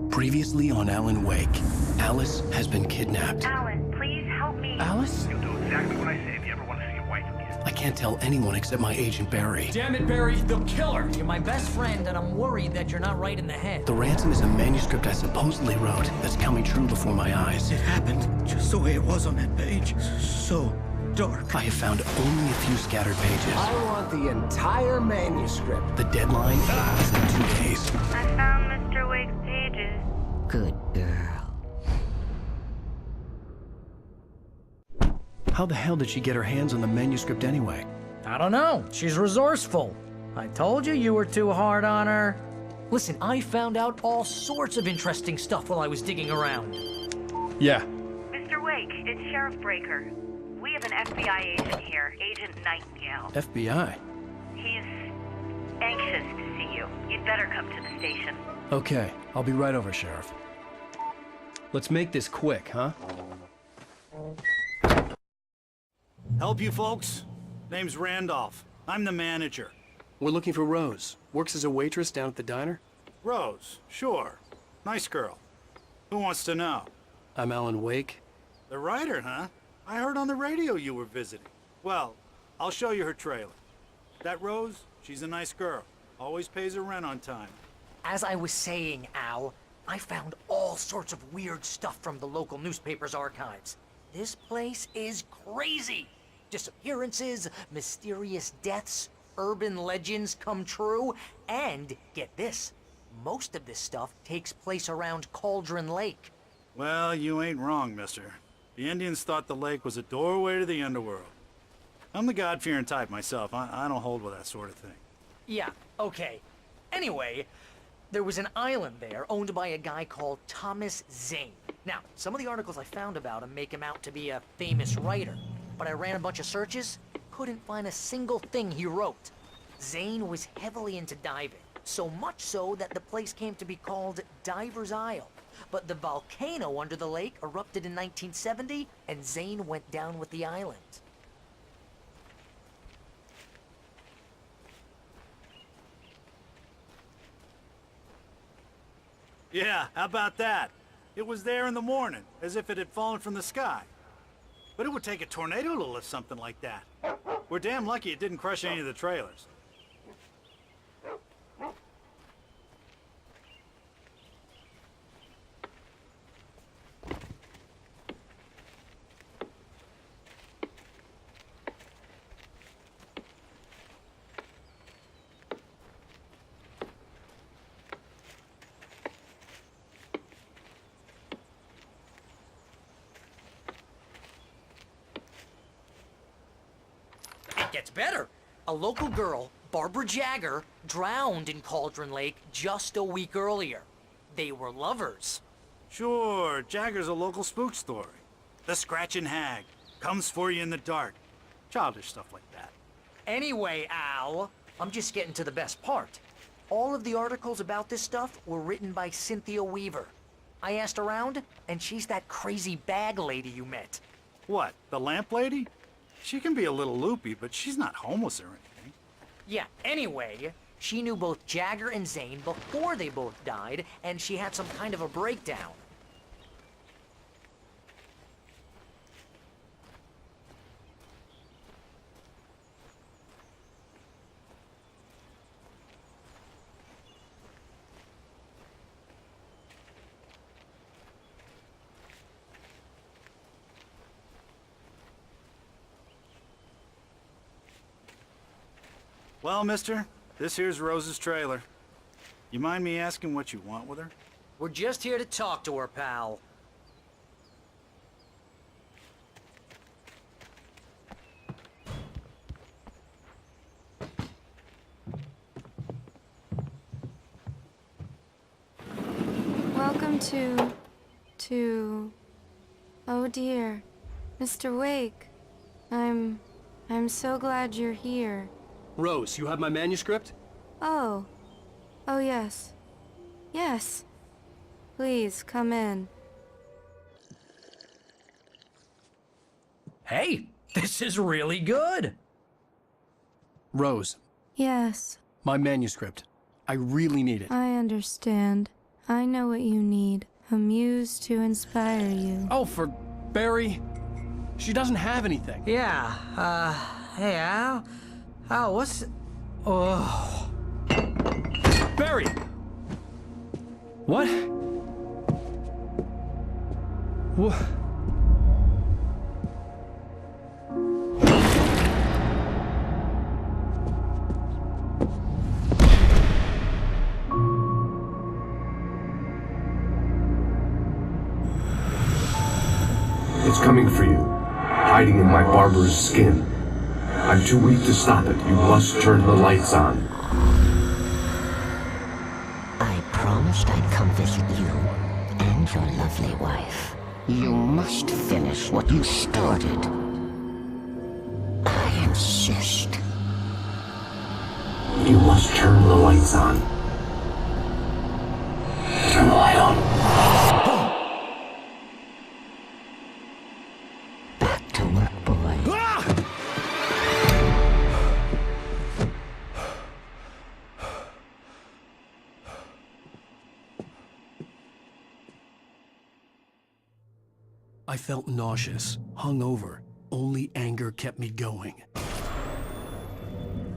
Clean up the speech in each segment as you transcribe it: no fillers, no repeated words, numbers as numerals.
Previously on Alan Wake, Alice has been kidnapped. Alan, please help me. Alice? You'll do exactly what I say if you ever want to see your wife again. I can't tell anyone except my agent Barry. Damn it, Barry, they'll kill her! You're my best friend, and I'm worried that you're not right in the head. The ransom is a manuscript I supposedly wrote that's coming true before my eyes. It happened just the way it was on that page. So dark. I have found only a few scattered pages. I want the entire manuscript. The deadline is in 2 days. I found Mr. Wake's pages. Good girl. How the hell did she get her hands on the manuscript anyway? I don't know. She's resourceful. I told you you were too hard on her. Listen, I found out all sorts of interesting stuff while I was digging around. Yeah. Mr. Wake, it's Sheriff Breaker. We have an FBI agent here, Agent Nightingale. FBI? He's anxious to see you. You'd better come to the station. Okay, I'll be right over, Sheriff. Let's make this quick, huh? Help you folks? Name's Randolph. I'm the manager. We're looking for Rose. Works as a waitress down at the diner. Rose, sure. Nice girl. Who wants to know? I'm Alan Wake. The writer, huh? I heard on the radio you were visiting. Well, I'll show you her trailer. That Rose, she's a nice girl. Always pays her rent on time. As I was saying, Al, I found all sorts of weird stuff from the local newspaper's archives. This place is crazy. Disappearances, mysterious deaths, urban legends come true, and get this, most of this stuff takes place around Cauldron Lake. Well, you ain't wrong, mister. The Indians thought the lake was a doorway to the underworld. I'm the God-fearing type myself. I don't hold with that sort of thing. Yeah, okay. Anyway, there was an island there owned by a guy called Thomas Zane. Now, some of the articles I found about him make him out to be a famous writer, but I ran a bunch of searches, couldn't find a single thing he wrote. Zane was heavily into diving, so much so that the place came to be called Diver's Isle. But the volcano under the lake erupted in 1970, and Zane went down with the island. Yeah, how about that? It was there in the morning, as if it had fallen from the sky. But it would take a tornado to lift something like that. We're damn lucky it didn't crush any of the trailers. It gets better. A local girl, Barbara Jagger, drowned in Cauldron Lake just a week earlier. They were lovers. Sure, Jagger's a local spook story. The Scratching Hag. Comes for you in the dark. Childish stuff like that. Anyway, Al, I'm just getting to the best part. All of the articles about this stuff were written by Cynthia Weaver. I asked around, and she's that crazy bag lady you met. What, the lamp lady? She can be a little loopy, but she's not homeless or anything. Yeah, anyway, she knew both Jagger and Zane before they both died, and she had some kind of a breakdown. Well, mister, this here's Rose's trailer. You mind me asking what you want with her? We're just here to talk to her, pal. Welcome to... Oh dear. Mr. Wake. I'm so glad you're here. Rose, you have my manuscript? Oh. Oh, yes. Yes. Please, come in. Hey, this is really good. Rose, Yes, my manuscript. I really need it. I understand. I know what you need. A muse to inspire you. Oh, for Barry. She doesn't have anything. Yeah, hey, Al? Al, what's... Oh... Barry! What? What? It's coming for you, hiding in my barber's skin. I'm too weak to stop it. You must turn the lights on. I promised I'd come visit you and your lovely wife. You must finish what you started. I insist. You must turn the lights on. Turn the light on. Back to work, boy. I felt nauseous, hungover. Only anger kept me going.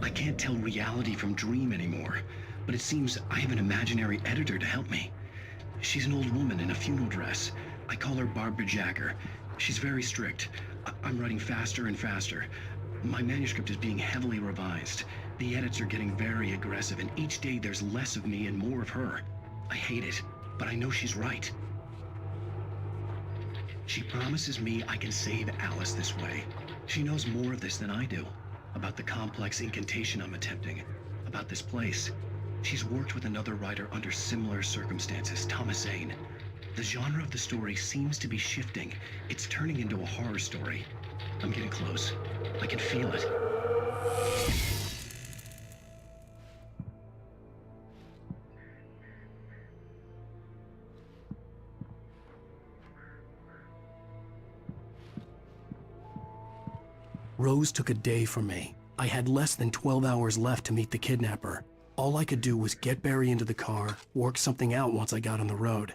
I can't tell reality from dream anymore, but it seems I have an imaginary editor to help me. She's an old woman in a funeral dress. I call her Barbara Jacker. She's very strict. I'm writing faster and faster. My manuscript is being heavily revised. The edits are getting very aggressive, and each day there's less of me and more of her. I hate it, but I know she's right. She promises me I can save Alice this way. She knows more of this than I do. About the complex incantation I'm attempting. About this place. She's worked with another writer under similar circumstances, Thomas Zane. The genre of the story seems to be shifting. It's turning into a horror story. I'm getting close. I can feel it. Rose took a day from me. I had less than 12 hours left to meet the kidnapper. All I could do was get Barry into the car, work something out once I got on the road.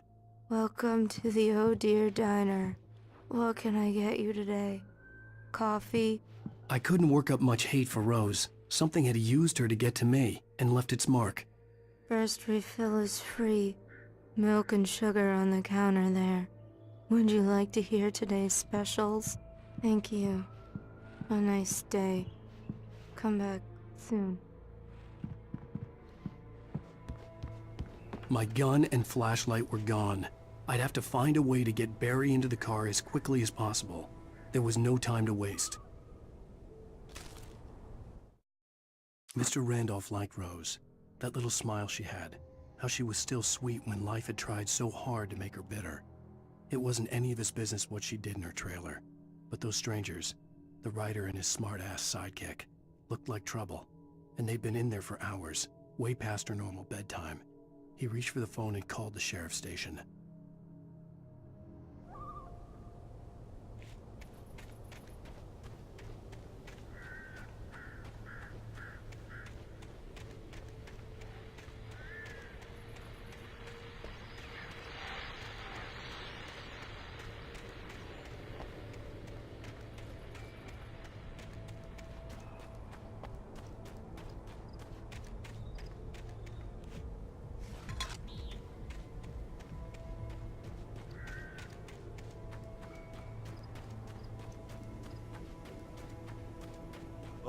Welcome to the Oh Dear Diner. What can I get you today? Coffee? I couldn't work up much hate for Rose. Something had used her to get to me and left its mark. First refill is free. Milk and sugar on the counter there. Would you like to hear today's specials? Thank you. A nice day. Come back soon. My gun and flashlight were gone. I'd have to find a way to get Barry into the car as quickly as possible. There was no time to waste. Mr. Randolph liked Rose. That little smile she had. How she was still sweet when life had tried so hard to make her bitter. It wasn't any of his business what she did in her trailer. But those strangers, the writer and his smart-ass sidekick, looked like trouble. And they'd been in there for hours, way past her normal bedtime. He reached for the phone and called the sheriff's station.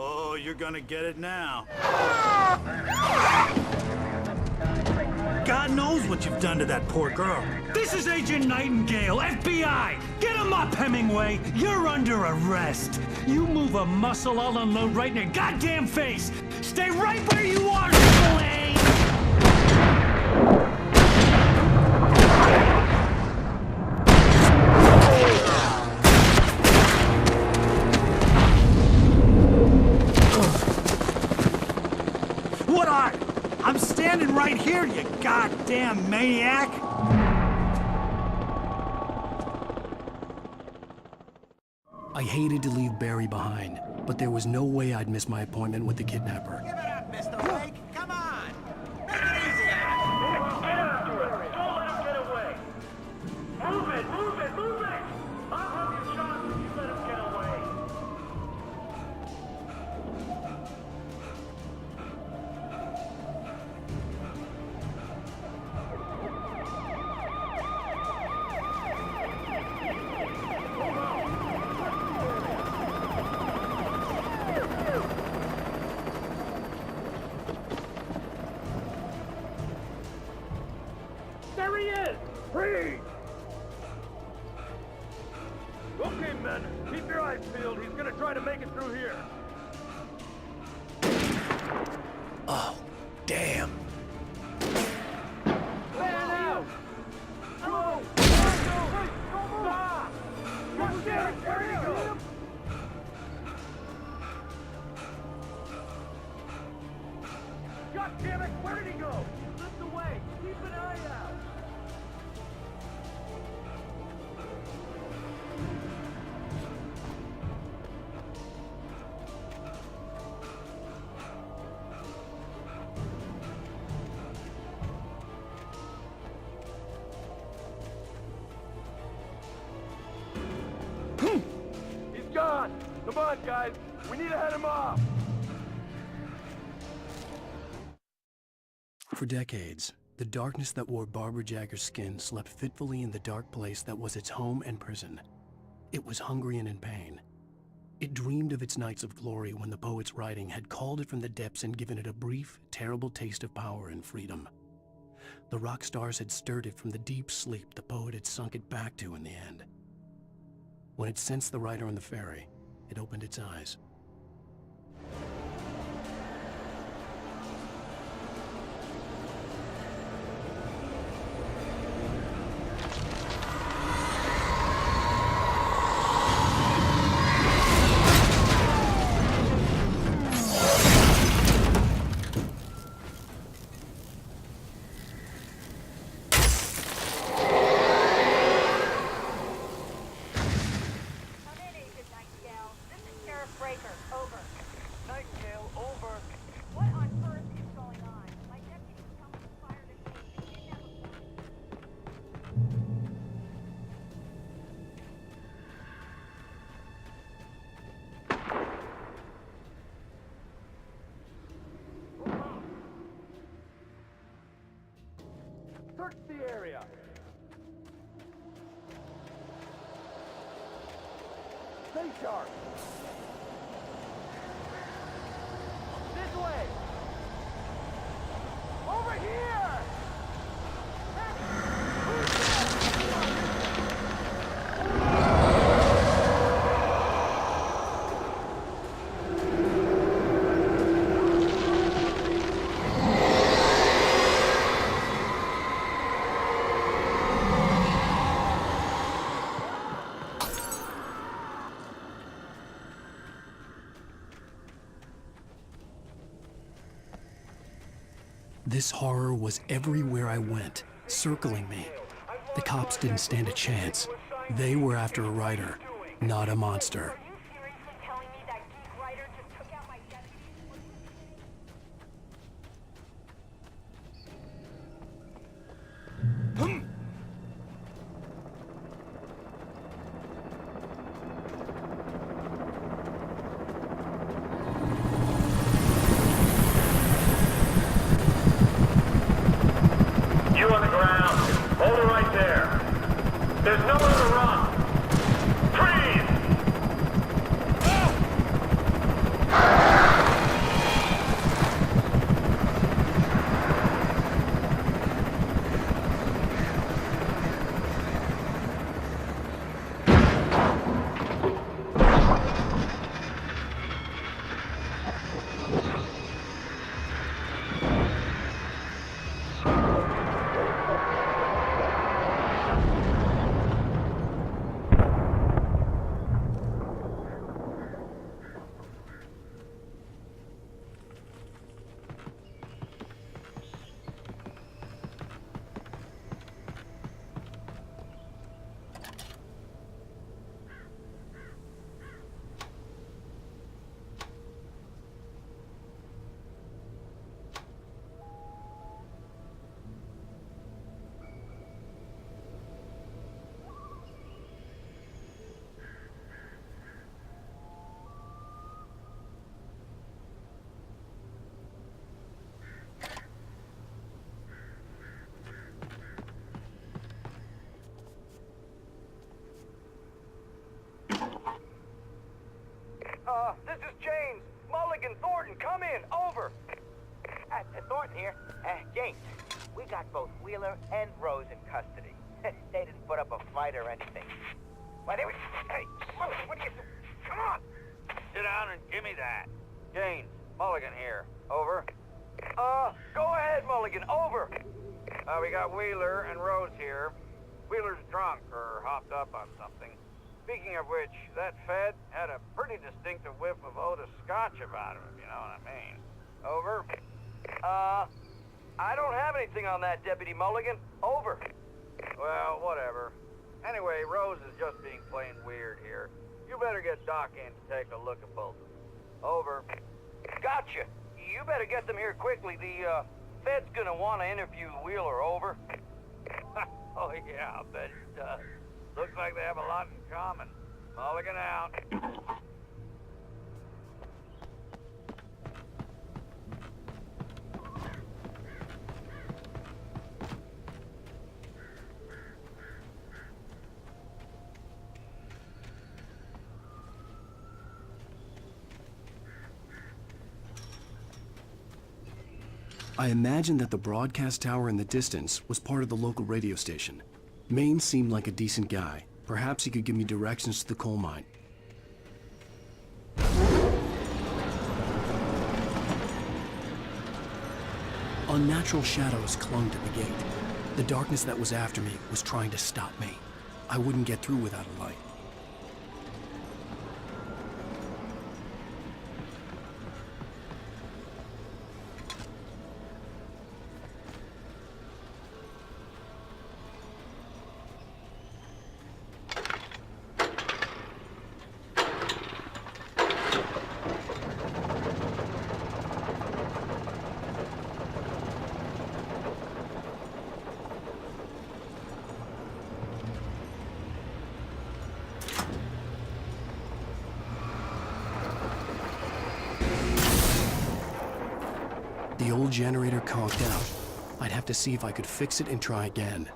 Oh, you're gonna get it now. God knows what you've done to that poor girl. This is Agent Nightingale, FBI! Get him up, Hemingway! You're under arrest! You move a muscle, I'll unload right in your goddamn face! Stay right where you are, Triple A! What are? I'm standing right here, you goddamn maniac! I hated to leave Barry behind, but there was no way I'd miss my appointment with the kidnapper. Give it up, Mr. Wake. Come on. Make it easy. There he is! Freeze! Okay, men, keep your eyes peeled. He's gonna try to make it through here. Oh, damn. Man out! Go! Stop! God damn it, where'd he go? God damn it, where did he go? He slipped away. Keep an eye out. He's gone. Come on, guys. We need to head him off. For decades, the darkness that wore Barbara Jagger's skin slept fitfully in the dark place that was its home and prison. It was hungry and in pain. It dreamed of its nights of glory when the poet's writing had called it from the depths and given it a brief, terrible taste of power and freedom. The rock stars had stirred it from the deep sleep the poet had sunk it back to in the end. When it sensed the writer on the ferry, it opened its eyes. Search the area. Stay sharp. This way. Over here. This horror was everywhere I went, circling me. The cops didn't stand a chance. They were after a writer, not a monster. You on the ground. Hold it right there. There's nowhere to run. Freeze! This is James. Mulligan, Thornton, come in. Over. Thornton here. James, we got both Wheeler and Rose in custody. They didn't put up a fight or anything. Why, they were... Hey, Mulligan, what are you... Come on! Sit down and give me that. James, Mulligan here. Over. Go ahead, Mulligan. Over. We got Wheeler and Rose here. Wheeler's drunk or hopped up on something. Speaking of which, that Fed had a pretty distinctive whiff of Otis Scotch about him, if you know what I mean. Over. I don't have anything on that, Deputy Mulligan. Over. Well, whatever. Anyway, Rose is just being plain weird here. You better get Doc in to take a look at both of them. Over. Gotcha. You better get them here quickly. The, Fed's gonna want to interview Wheeler. Over. Oh, yeah, I'll bet it does. Looks like they have a lot in common. Mulligan out. I imagined that the broadcast tower in the distance was part of the local radio station. Maine seemed like a decent guy. Perhaps he could give me directions to the coal mine. Unnatural shadows clung to the gate. The darkness that was after me was trying to stop me. I wouldn't get through without a light. The old generator conked out. I'd have to see if I could fix it and try again.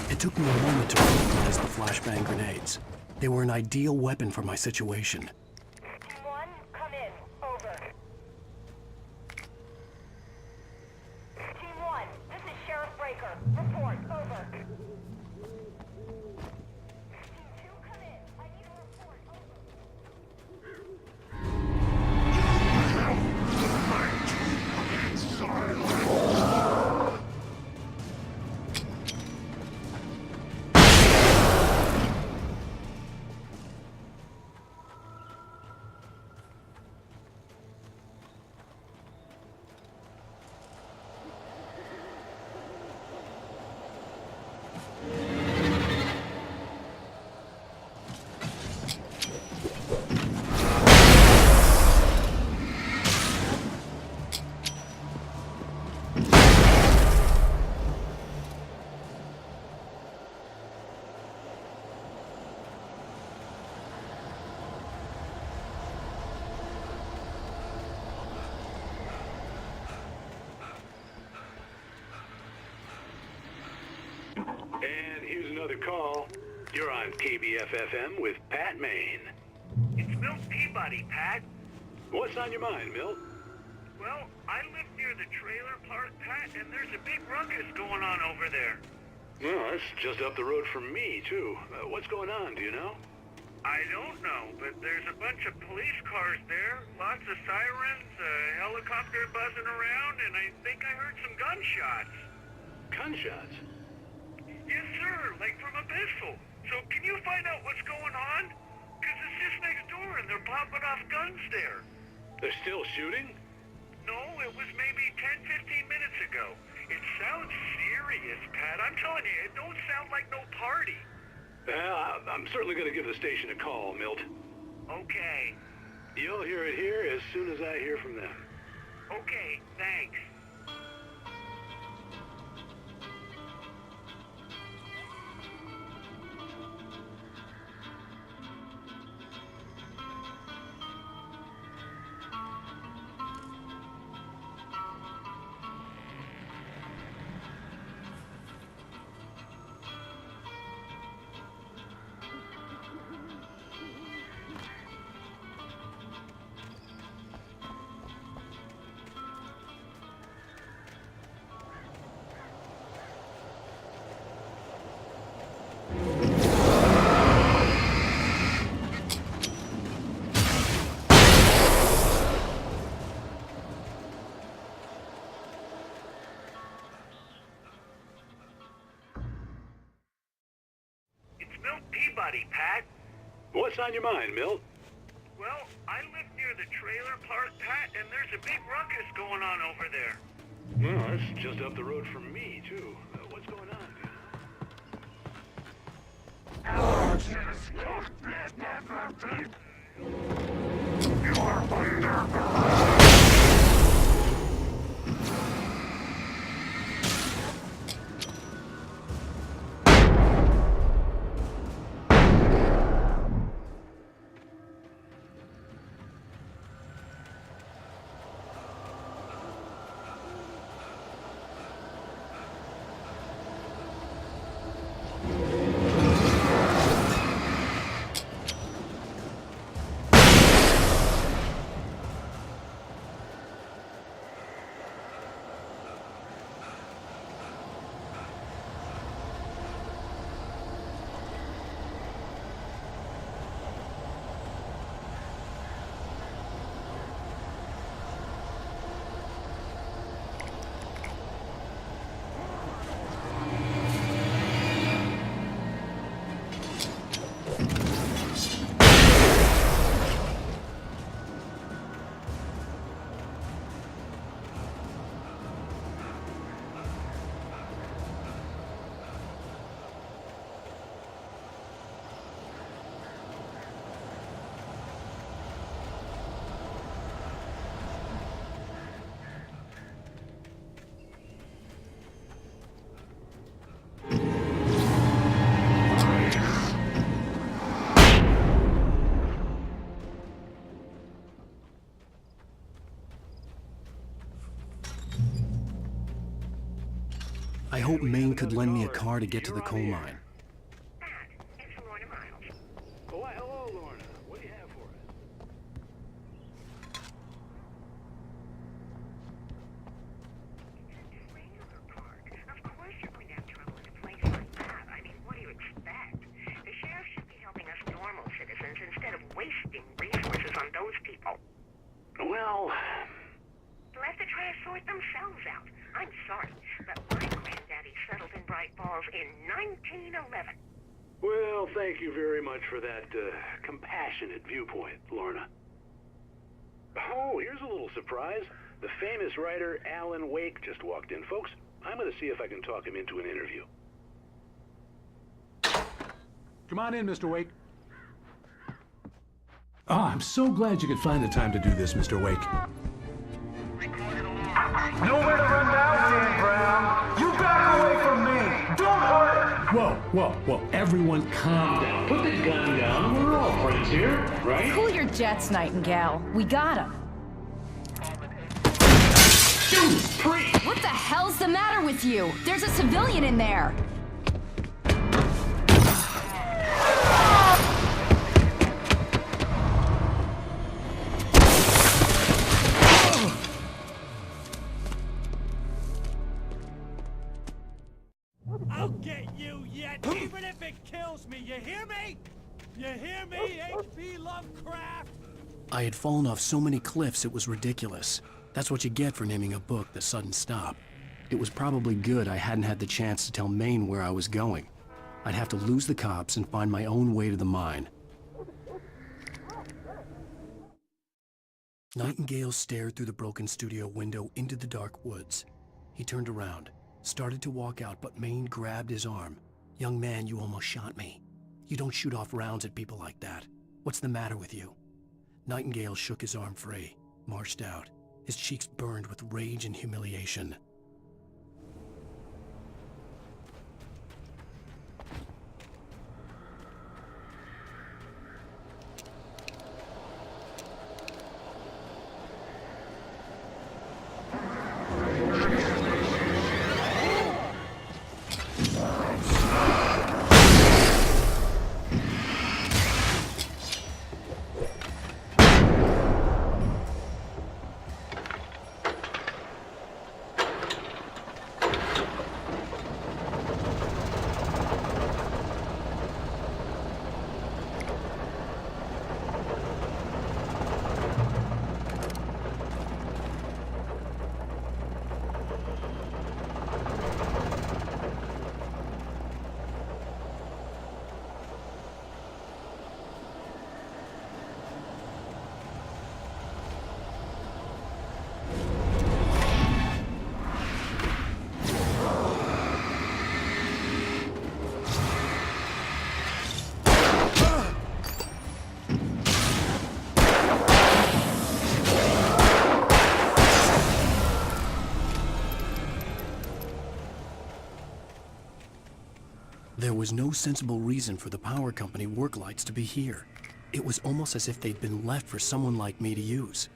It took me a moment to recognize the flashbang grenades. They were an ideal weapon for my situation. Team 1, come in. Over. Team 1, this is Sheriff Breaker. Report. Over. Team 2, come in. I need a report. And here's another call. You're on KBF-FM with Pat Maine. It's Milt Peabody, Pat. What's on your mind, Milt? Well, I live near the trailer park, Pat, and there's a big ruckus going on over there. Well, that's just up the road from me, too. What's going on, do you know? I don't know, but there's a bunch of police cars there, lots of sirens, a helicopter buzzing around, and I think I heard some gunshots. Gunshots? Yes, sir, like from a pistol. So can you find out what's going on? Because it's just next door and they're popping off guns there. They're still shooting? No, it was maybe 10, 15 minutes ago. It sounds serious, Pat. I'm telling you, it don't sound like no party. Well, I'm certainly going to give the station a call, Milt. Okay. You'll hear it here as soon as I hear from them. Okay, thanks. Pat. What's on your mind, Milt? Well, I live near the trailer park, Pat, and there's a big ruckus going on over there. Well, that's just up the road from me, too. What's going on, dude? You're wonderful. I hope Maine could lend me a car to get to the coal mine. Oh, why, hello, Lorna. What do you have for us? Trailer park. Of course you're going to have trouble in a place like that. I mean, what do you expect? The sheriff should be helping us normal citizens instead of wasting resources on those people. Well... Let the trash sort themselves out. I'm sorry, but my granddaddy settled in Bright Falls in 1911. Well, thank you very much for that compassionate viewpoint, Lorna. Oh, here's a little surprise. The famous writer Alan Wake just walked in. Folks, I'm going to see if I can talk him into an interview. Come on in, Mr. Wake. Oh, I'm so glad you could find the time to do this, Mr. Wake. Nowhere to run now, Dan Brown. You back away from me. Don't hurt. Whoa. Everyone calm down. Put the gun down. We're all friends here, right? Cool your jets, Nightingale. We got him. Shoot, priest! What the hell's the matter with you? There's a civilian in there. if it kills me, you hear me? You hear me, H.P. Lovecraft? I had fallen off so many cliffs it was ridiculous. That's what you get for naming a book The Sudden Stop. It was probably good I hadn't had the chance to tell Maine where I was going. I'd have to lose the cops and find my own way to the mine. Nightingale stared through the broken studio window into the dark woods. He turned around, started to walk out, but Maine grabbed his arm. "Young man, you almost shot me. You don't shoot off rounds at people like that. What's the matter with you?" Nightingale shook his arm free, marched out. His cheeks burned with rage and humiliation. There was no sensible reason for the power company work lights to be here. It was almost as if they'd been left for someone like me to use.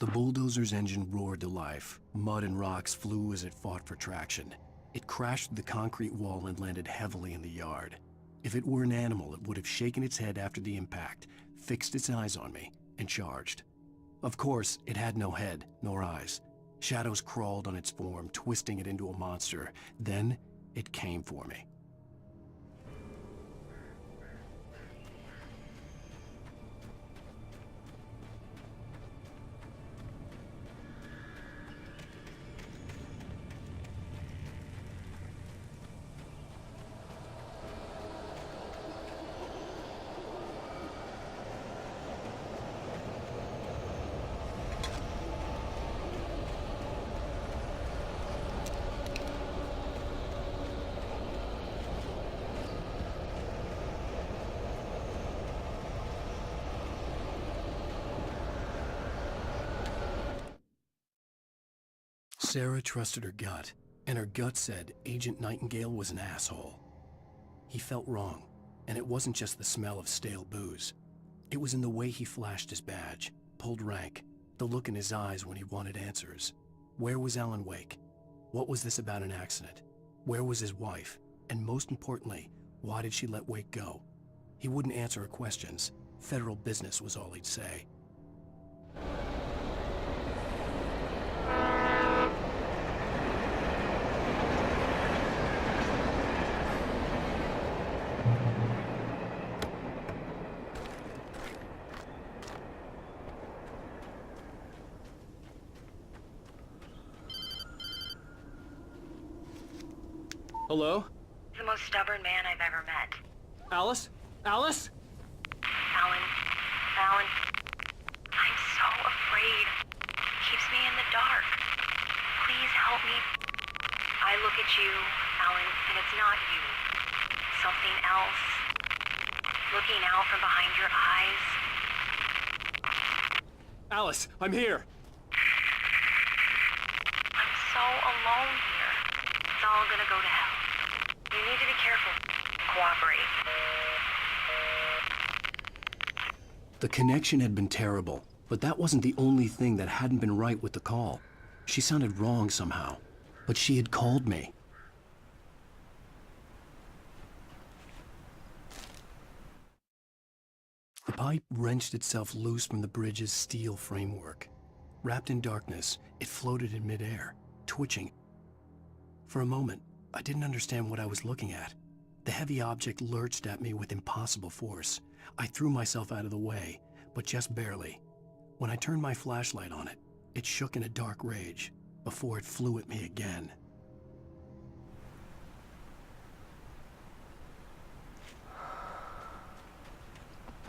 The bulldozer's engine roared to life. Mud and rocks flew as it fought for traction. It crashed through the concrete wall and landed heavily in the yard. If it were an animal, it would have shaken its head after the impact, fixed its eyes on me, and charged. Of course, it had no head, nor eyes. Shadows crawled on its form, twisting it into a monster. Then, it came for me. Sarah trusted her gut, and her gut said Agent Nightingale was an asshole. He felt wrong. And it wasn't just the smell of stale booze. It was in the way he flashed his badge, pulled rank, the look in his eyes when he wanted answers. Where was Alan Wake? What was this about an accident? Where was his wife? And most importantly, why did she let Wake go? He wouldn't answer her questions. Federal business was all he'd say. Hello? The most stubborn man I've ever met. Alice? Alice? Alan, I'm so afraid. He keeps me in the dark. Please help me. I look at you, Alan, and it's not you. Something else. Looking out from behind your eyes. Alice, I'm here. I'm so alone here. It's all gonna go to hell. You need to be careful. Cooperate. The connection had been terrible, but that wasn't the only thing that hadn't been right with the call. She sounded wrong somehow, but she had called me. The pipe wrenched itself loose from the bridge's steel framework. Wrapped in darkness, it floated in midair, twitching. For a moment, I didn't understand what I was looking at. The heavy object lurched at me with impossible force. I threw myself out of the way, but just barely. When I turned my flashlight on it, it shook in a dark rage before it flew at me again.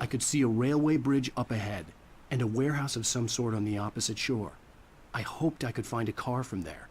I could see a railway bridge up ahead and a warehouse of some sort on the opposite shore. I hoped I could find a car from there.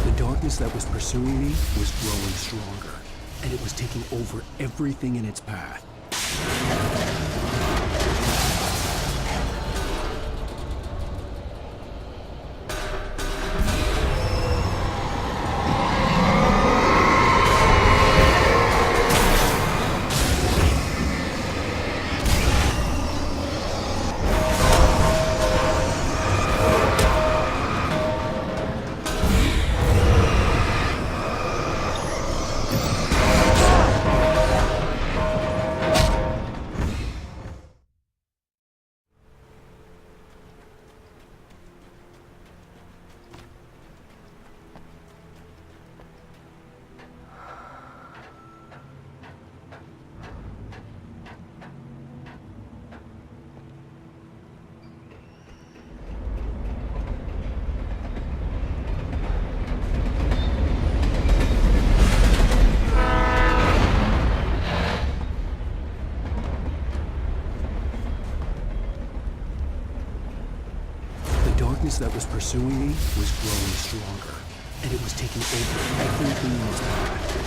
The darkness that was pursuing me was growing stronger, and it was taking over everything in its path. darkness that was pursuing me was growing stronger, and it was taking over everything in its path.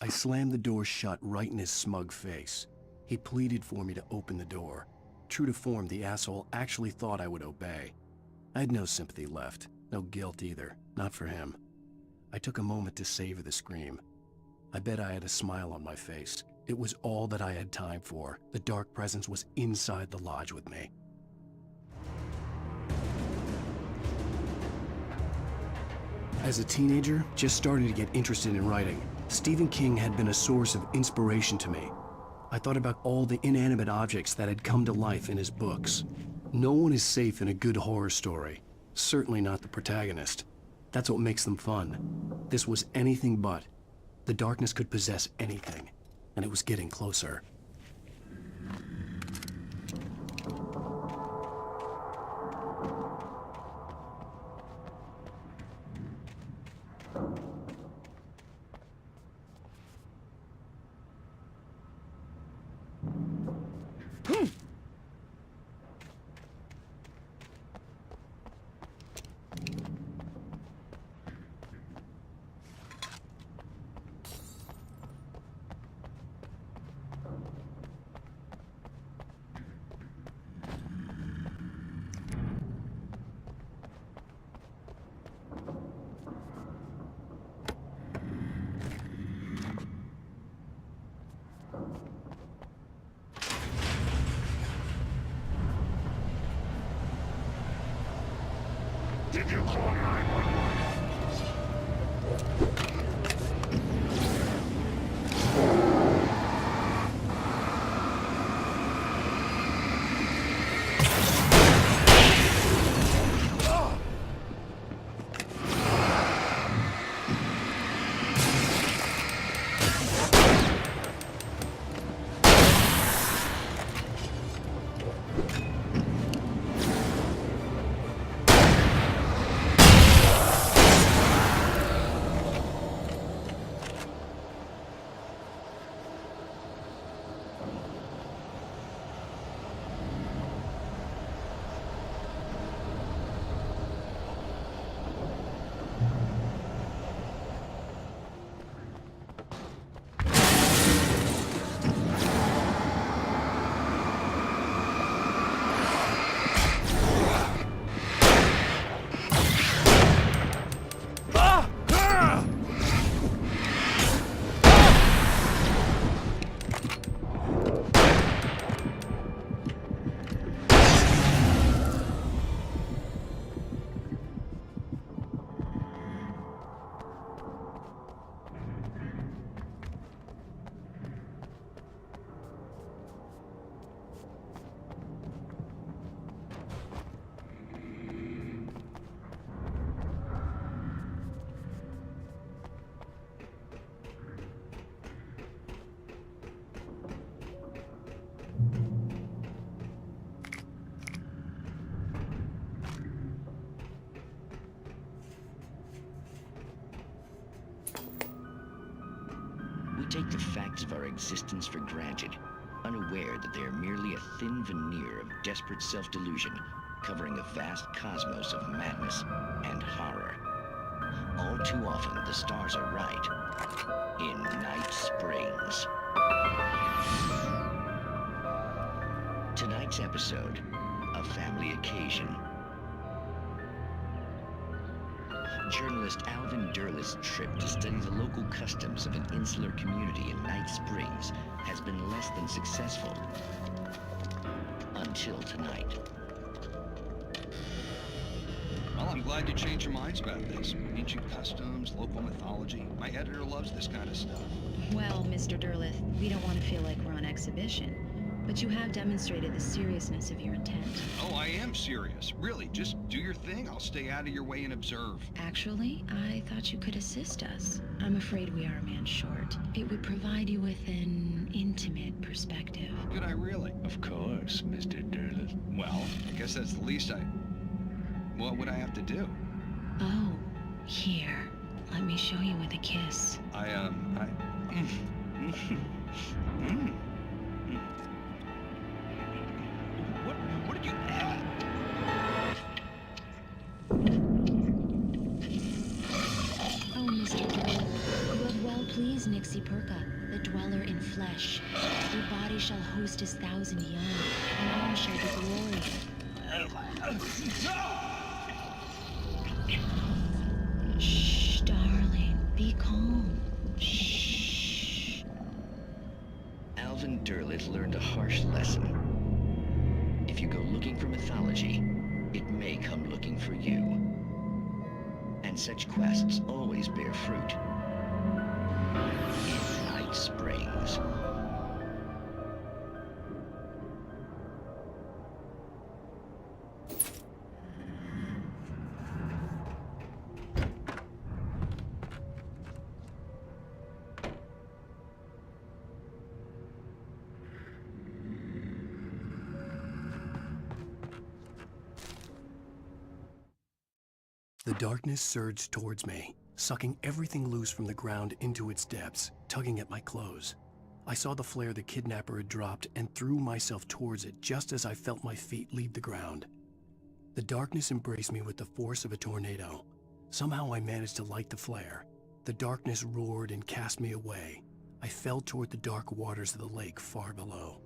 I slammed the door shut right in his smug face. He pleaded for me to open the door. True to form, the asshole actually thought I would obey. I had no sympathy left, no guilt either, not for him. I took a moment to savor the scream. I bet I had a smile on my face. It was all that I had time for. The dark presence was inside the lodge with me. As a teenager, just starting to get interested in writing, Stephen King had been a source of inspiration to me. I thought about all the inanimate objects that had come to life in his books. No one is safe in a good horror story. Certainly not the protagonist. That's what makes them fun. This was anything but. The darkness could possess anything, and it was getting closer. Did you call 911? We take the facts of our existence for granted, unaware that they are merely a thin veneer of desperate self-delusion covering a vast cosmos of madness and horror. All too often, the stars are right. In Night Springs. tonight's episode, A Family Occasion. Journalist Alvin Derleth's trip to study the local customs of an insular community in Night Springs has been less than successful. Until tonight. Well, I'm glad you changed your minds about this. Ancient customs, local mythology. My editor loves this kind of stuff. Well, Mr. Derleth, we don't want to feel like we're on exhibition, but you have demonstrated the seriousness of your intent. Oh, I am serious. Really, just do your thing. I'll stay out of your way and observe. Actually, I thought you could assist us. I'm afraid we are a man short. It would provide you with an intimate perspective. Could I really? Of course, Mr. Derleth. Well, I guess that's the least What would I have to do? Oh, here. Let me show you with a kiss. What did you... Oh, Mr. Derleth, you have well pleased Nixie Perka, the dweller in flesh. Your body shall host his 1,000 young, and all shall be glory. Shh, darling, be calm. Shh. Alvin Derleth learned a harsh lesson. If you go looking for mythology, it may come looking for you. And such quests always bear fruit. In Night Springs. The darkness surged towards me, sucking everything loose from the ground into its depths, tugging at my clothes. I saw the flare the kidnapper had dropped and threw myself towards it just as I felt my feet leave the ground. The darkness embraced me with the force of a tornado. Somehow I managed to light the flare. The darkness roared and cast me away. I fell toward the dark waters of the lake far below.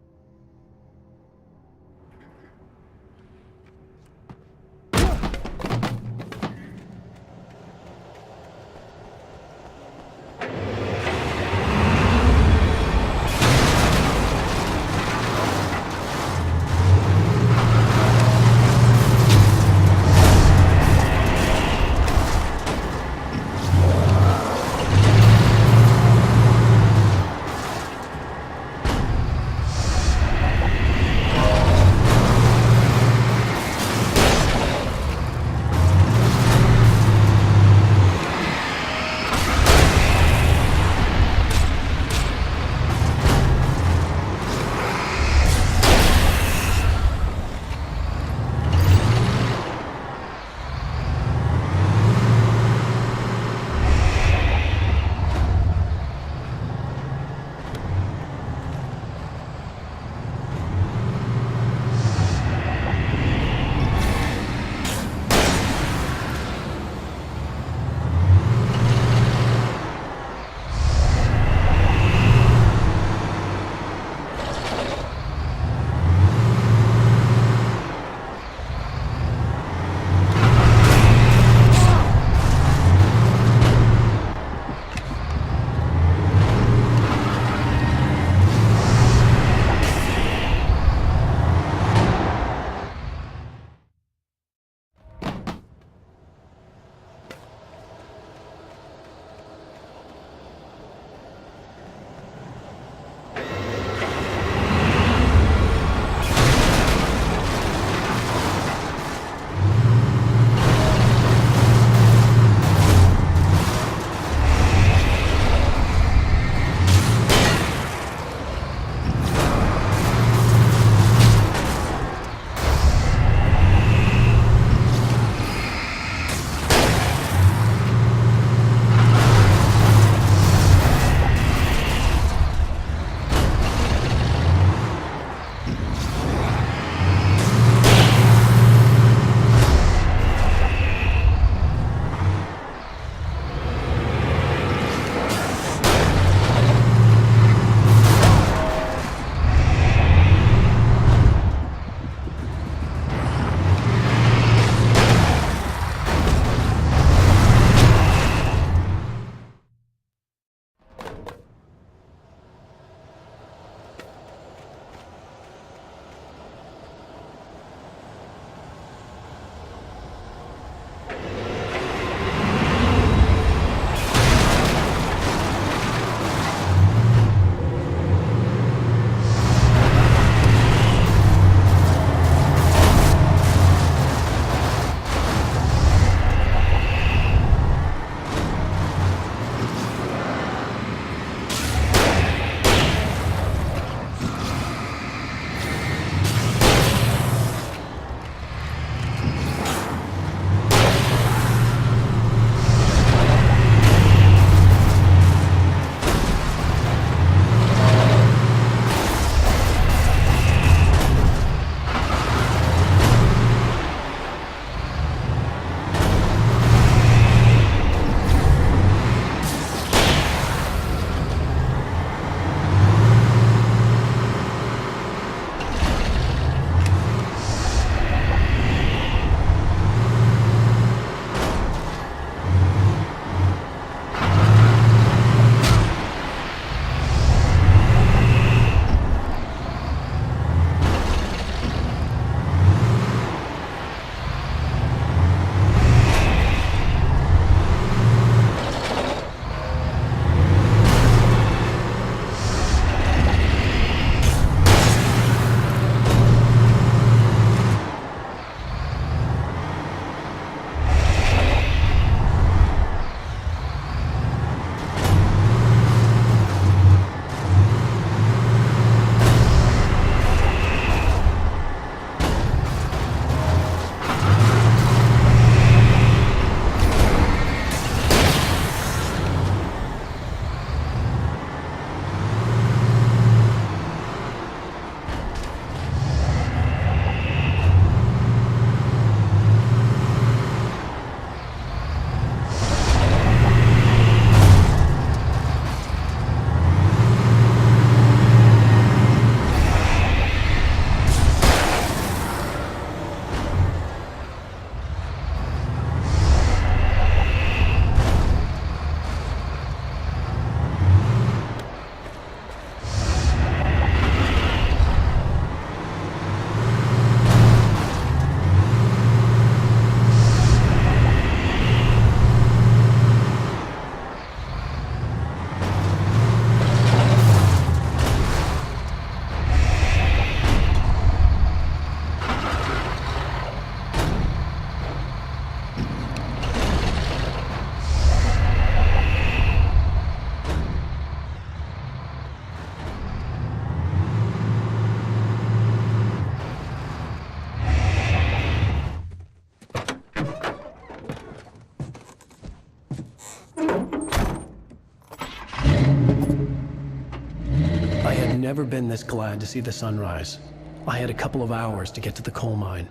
never been this glad to see the sunrise. I had a couple of hours to get to the coal mine.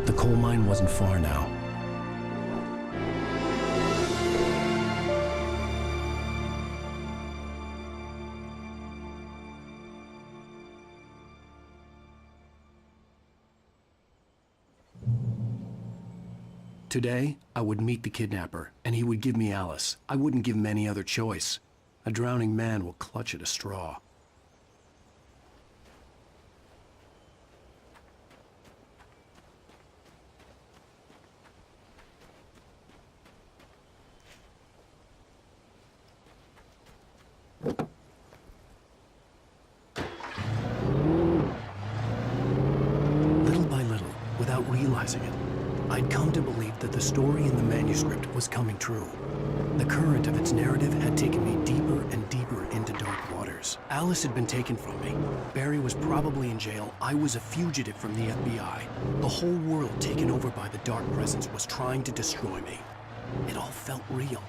The coal mine wasn't far now. Today, I would meet the kidnapper, and he would give me Alice. I wouldn't give him any other choice. A drowning man will clutch at a straw. Little by little, without realizing it, I'd come to believe that the story in the manuscript was coming true. The current of its narrative had taken me deeper and deeper into dark waters. Alice had been taken from me. Barry was probably in jail. I was a fugitive from the FBI. The whole world taken over by the dark presence was trying to destroy me. It all felt real,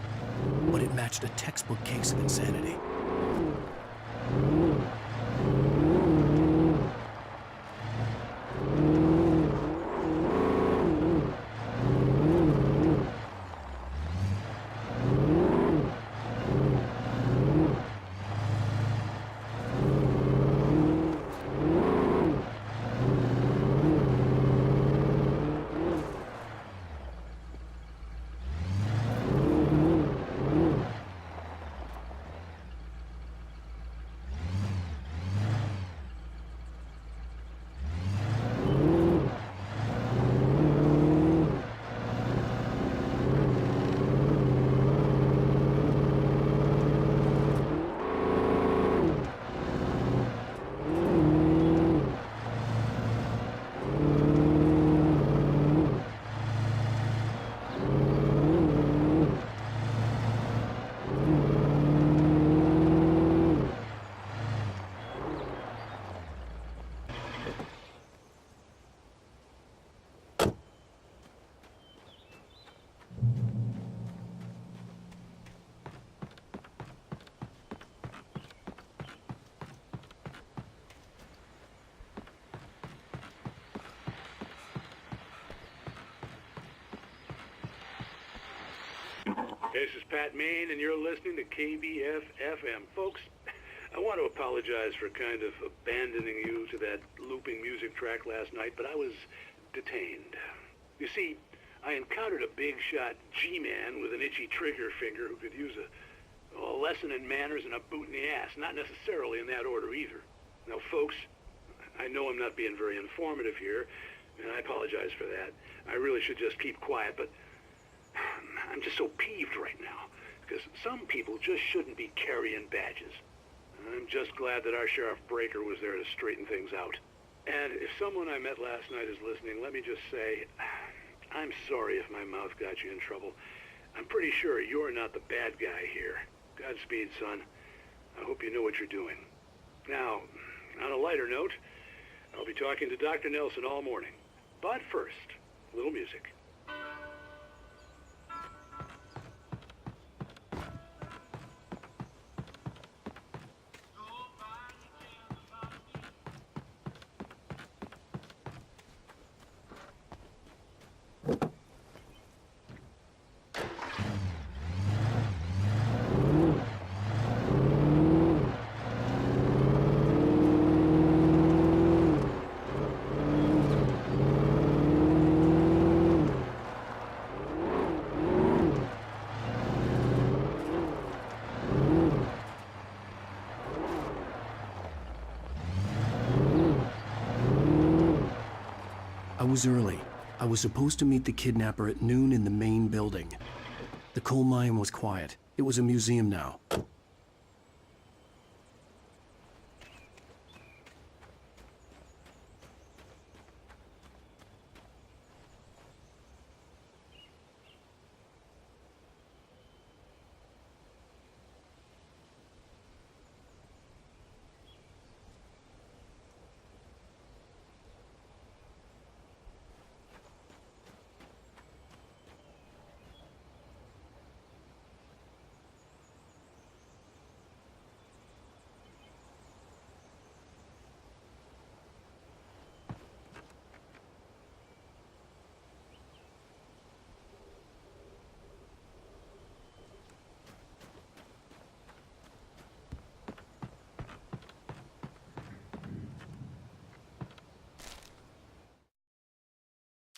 but it matched a textbook case of insanity. This is Pat Main, and you're listening to KBF-FM. Folks, I want to apologize for kind of abandoning you to that looping music track last night, but I was detained. You see, I encountered a big-shot G-man with an itchy trigger finger who could use a lesson in manners and a boot in the ass, not necessarily in that order either. Now, folks, I know I'm not being very informative here, and I apologize for that. I really should just keep quiet, but I'm just so peeved right now, because some people just shouldn't be carrying badges. I'm just glad that our Sheriff Breaker was there to straighten things out. And if someone I met last night is listening, let me just say, I'm sorry if my mouth got you in trouble. I'm pretty sure you're not the bad guy here. Godspeed, son. I hope you know what you're doing. Now, on a lighter note, I'll be talking to Dr. Nelson all morning. But first, a little music. I was early. I was supposed to meet the kidnapper at noon in the main building. The coal mine was quiet. It was a museum now.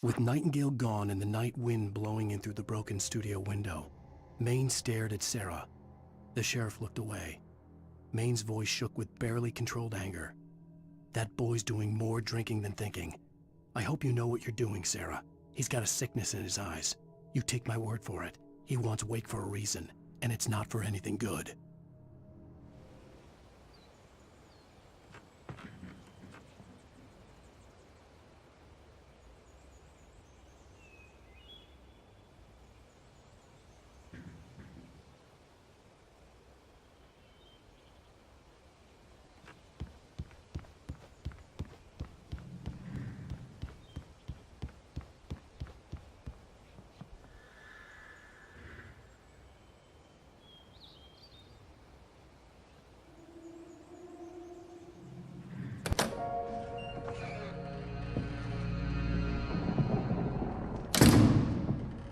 With Nightingale gone and the night wind blowing in through the broken studio window, Maine stared at Sarah. The sheriff looked away. Maine's voice shook with barely controlled anger. That boy's doing more drinking than thinking. I hope you know what you're doing, Sarah. He's got a sickness in his eyes. You take my word for it. He wants Wake for a reason, and it's not for anything good.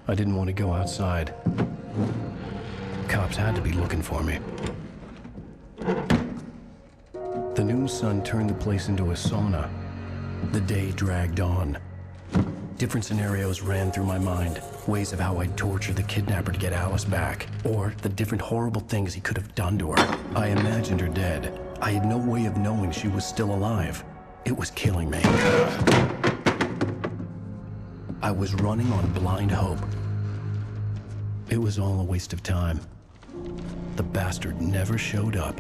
I didn't want to go outside. Cops had to be looking for me. The noon sun turned the place into a sauna. The day dragged on. Different scenarios ran through my mind. Ways of how I'd torture the kidnapper to get Alice back. Or the different horrible things he could have done to her. I imagined her dead. I had no way of knowing she was still alive. It was killing me. I was running on blind hope. It was all a waste of time. The bastard never showed up.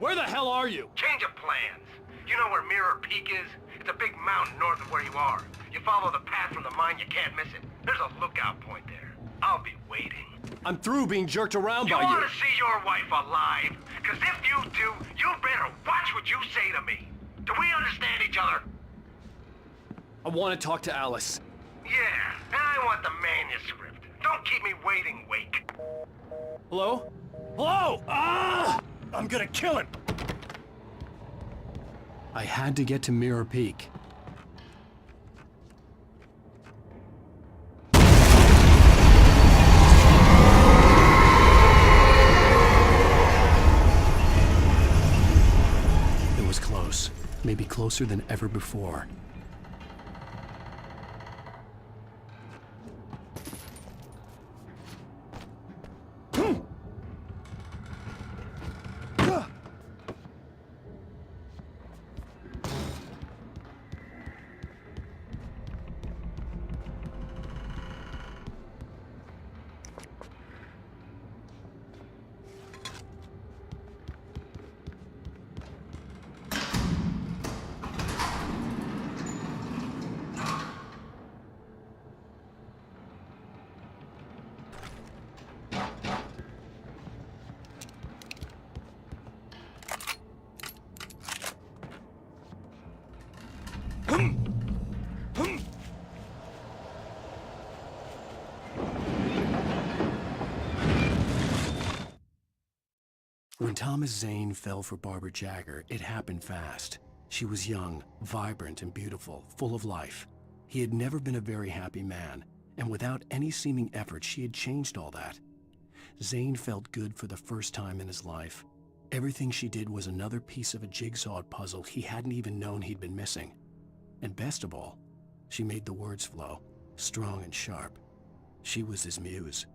Where the hell are you? Change of plans. You know where Mirror Peak is? It's a big mountain north of where you are. You follow the path from the mine, you can't miss it. There's a lookout point there. I'll be waiting. I'm through being jerked around by you. You want to see your wife alive? Because if you do, you better watch what you say to me. Do we understand each other? I want to talk to Alice. Yeah, and I want the manuscript. Don't keep me waiting, Wake. Hello? Hello! Ah! I'm gonna kill him! I had to get to Mirror Peak. It was close. Maybe closer than ever before. When Thomas Zane fell for Barbara Jagger, it happened fast. She was young, vibrant, and beautiful, full of life. He had never been a very happy man, and without any seeming effort, she had changed all that. Zane felt good for the first time in his life. Everything she did was another piece of a jigsaw puzzle he hadn't even known he'd been missing. And best of all, she made the words flow, strong and sharp. She was his muse.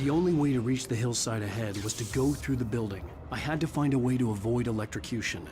The only way to reach the hillside ahead was to go through the building. I had to find a way to avoid electrocution.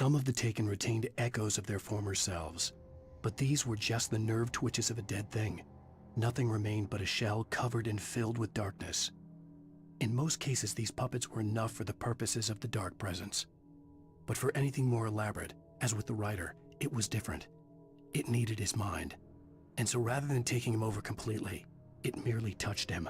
Some of the Taken retained echoes of their former selves, but these were just the nerve twitches of a dead thing. Nothing remained but a shell covered and filled with darkness. In most cases, these puppets were enough for the purposes of the dark presence. But for anything more elaborate, as with the writer, it was different. It needed his mind. And so rather than taking him over completely, it merely touched him.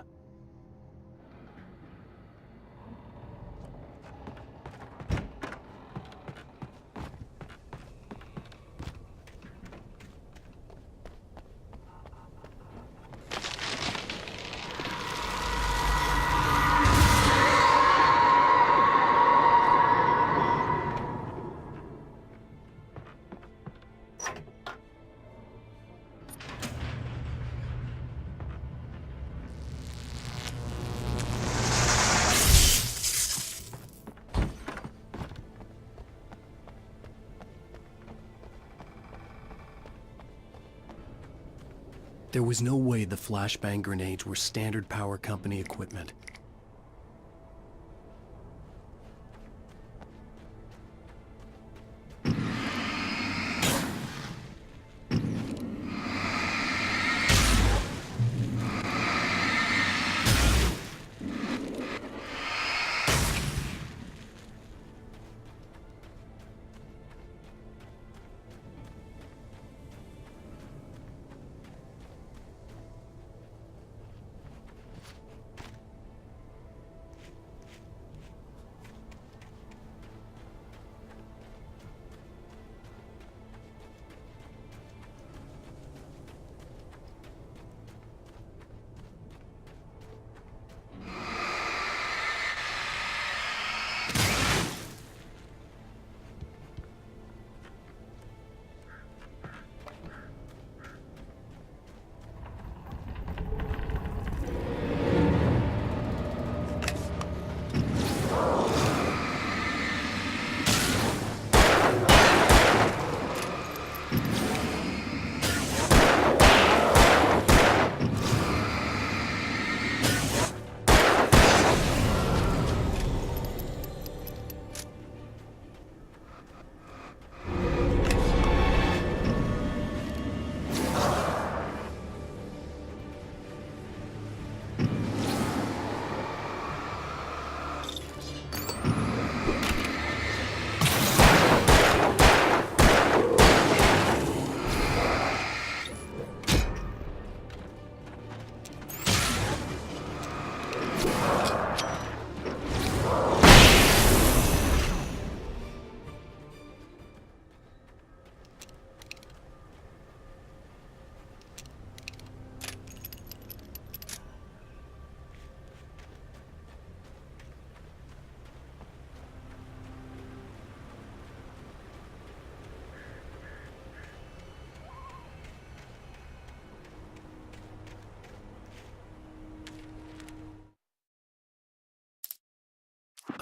There was no way the flashbang grenades were standard power company equipment.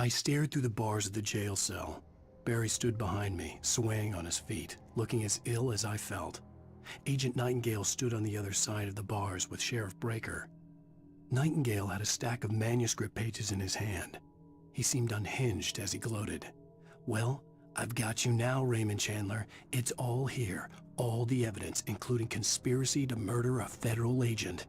I stared through the bars of the jail cell. Barry stood behind me, swaying on his feet, looking as ill as I felt. Agent Nightingale stood on the other side of the bars with Sheriff Breaker. Nightingale had a stack of manuscript pages in his hand. He seemed unhinged as he gloated. "Well, I've got you now, Raymond Chandler. It's all here. All the evidence, including conspiracy to murder a federal agent."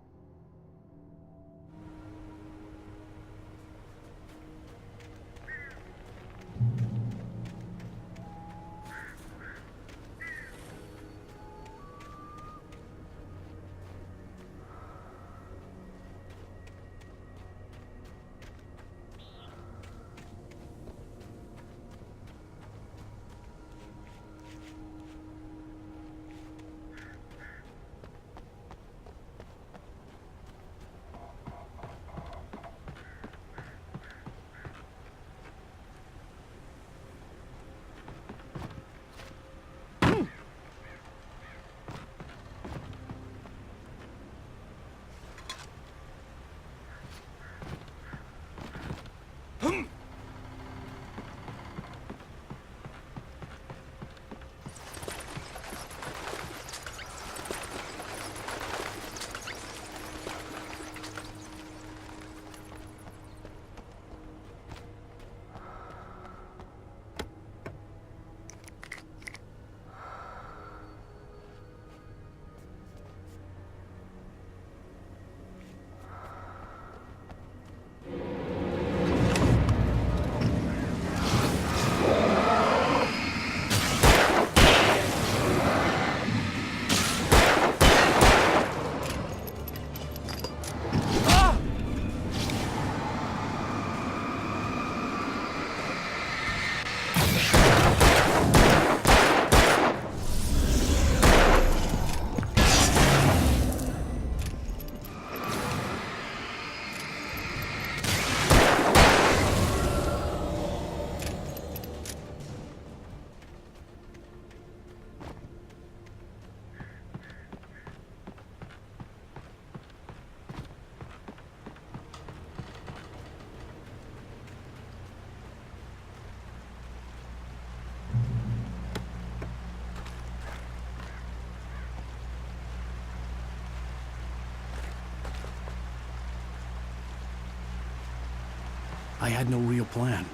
I had no real plan.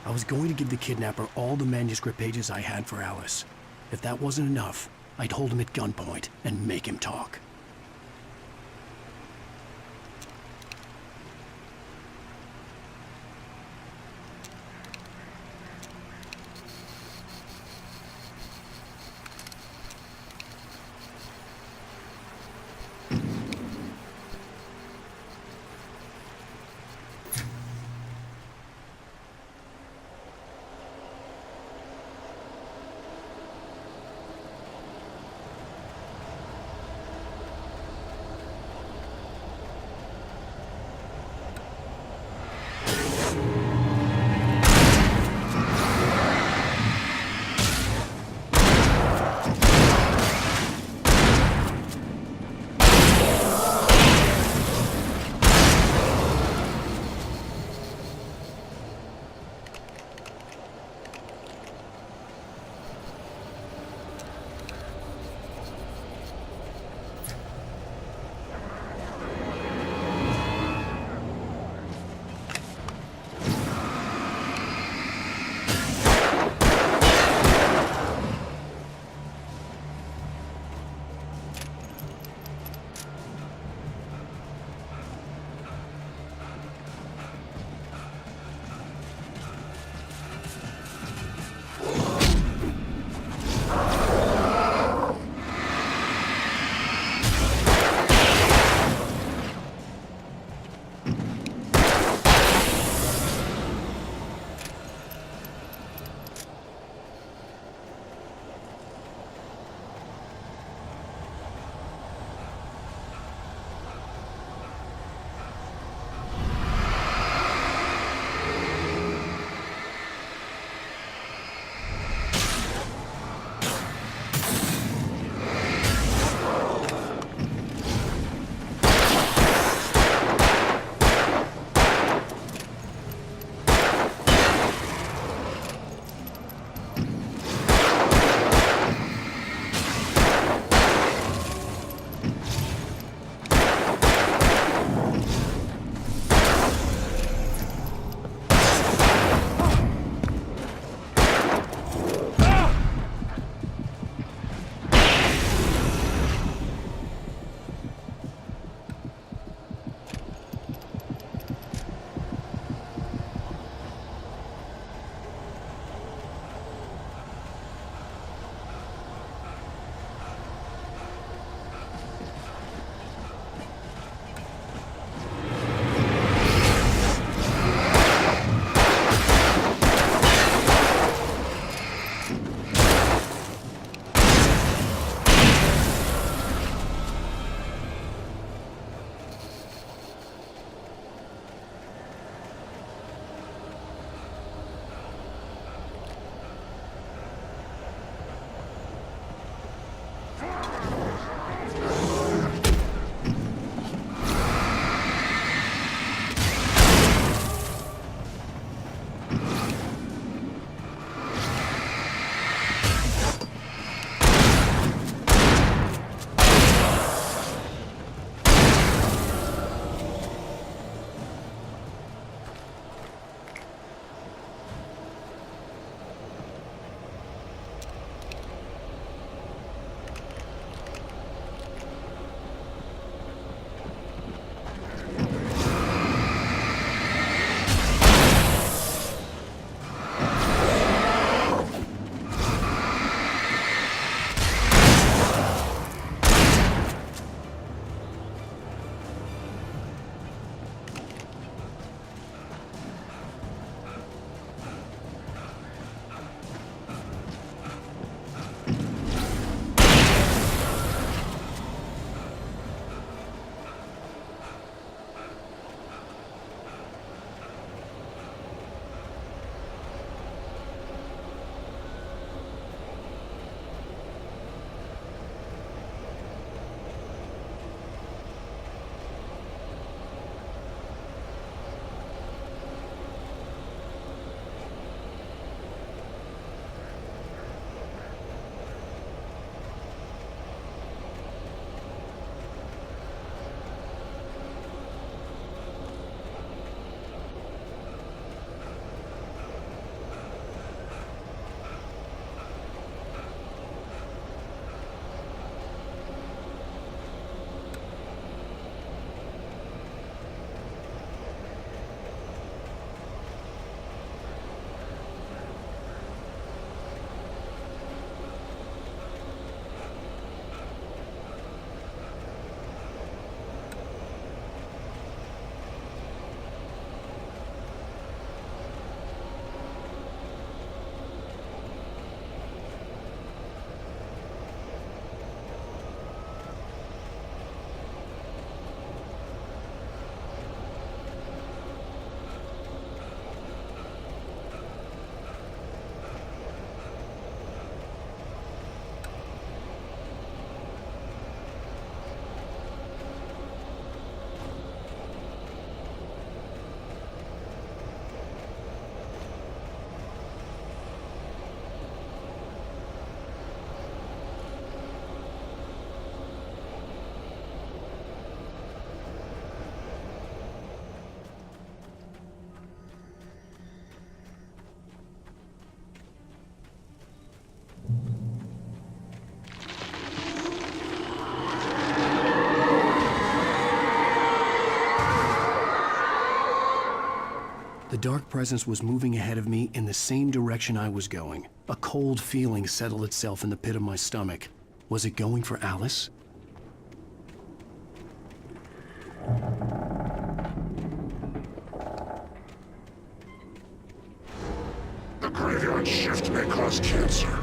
I was going to give the kidnapper all the manuscript pages I had for Alice. If that wasn't enough, I'd hold him at gunpoint and make him talk. The dark presence was moving ahead of me in the same direction I was going. A cold feeling settled itself in the pit of my stomach. Was it going for Alice? The graveyard shift may cause cancer.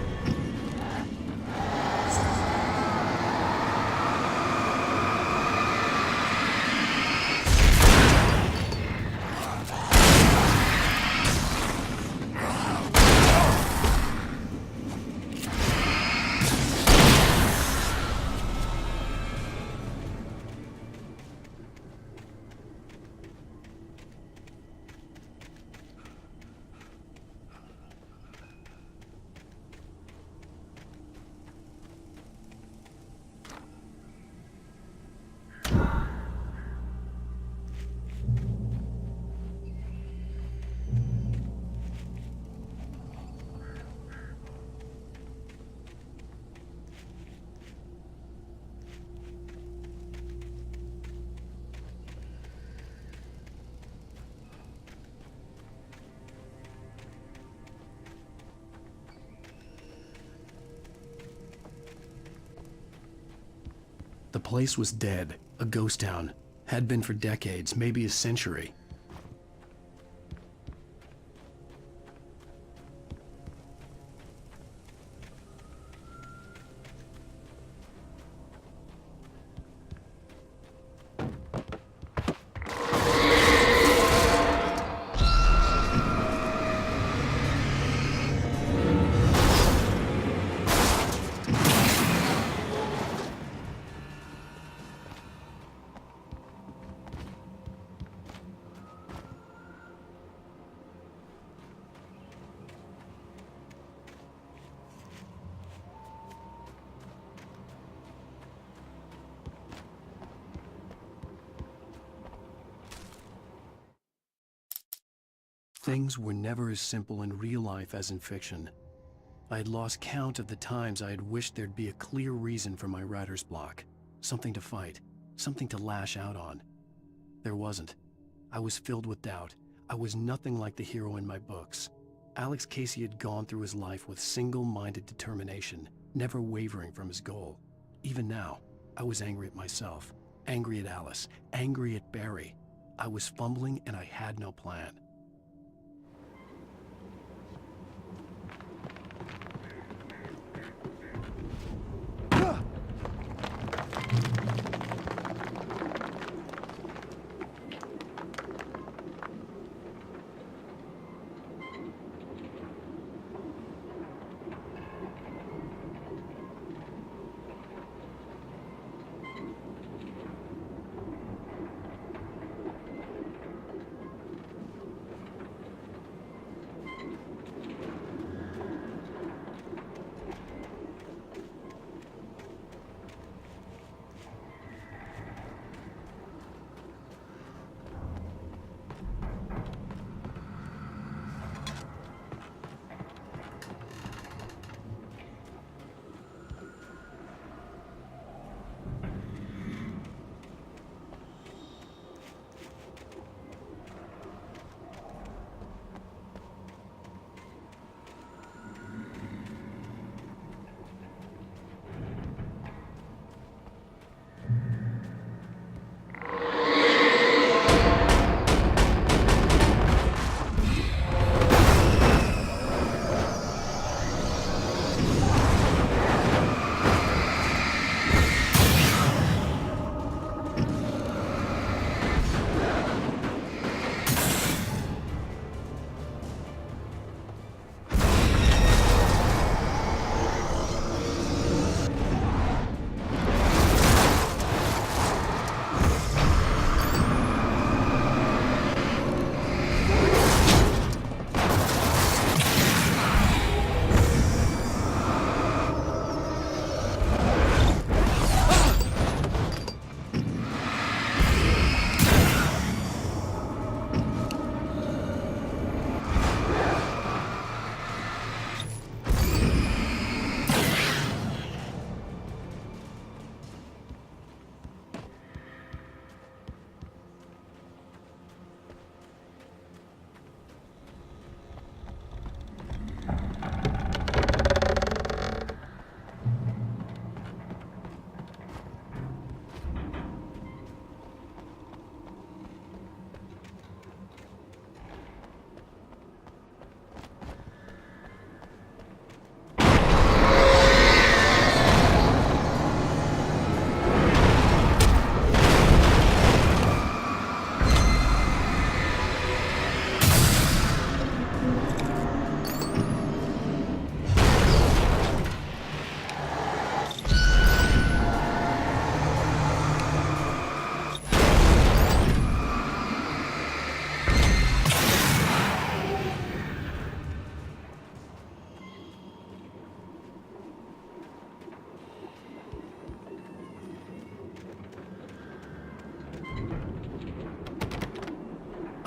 The place was dead, a ghost town. Had been for decades, maybe a century. Things were never as simple in real life as in fiction. I had lost count of the times I had wished there'd be a clear reason for my writer's block. Something to fight, something to lash out on. There wasn't. I was filled with doubt. I was nothing like the hero in my books. Alex Casey had gone through his life with single-minded determination, never wavering from his goal. Even now, I was angry at myself, angry at Alice, angry at Barry. I was fumbling and I had no plan.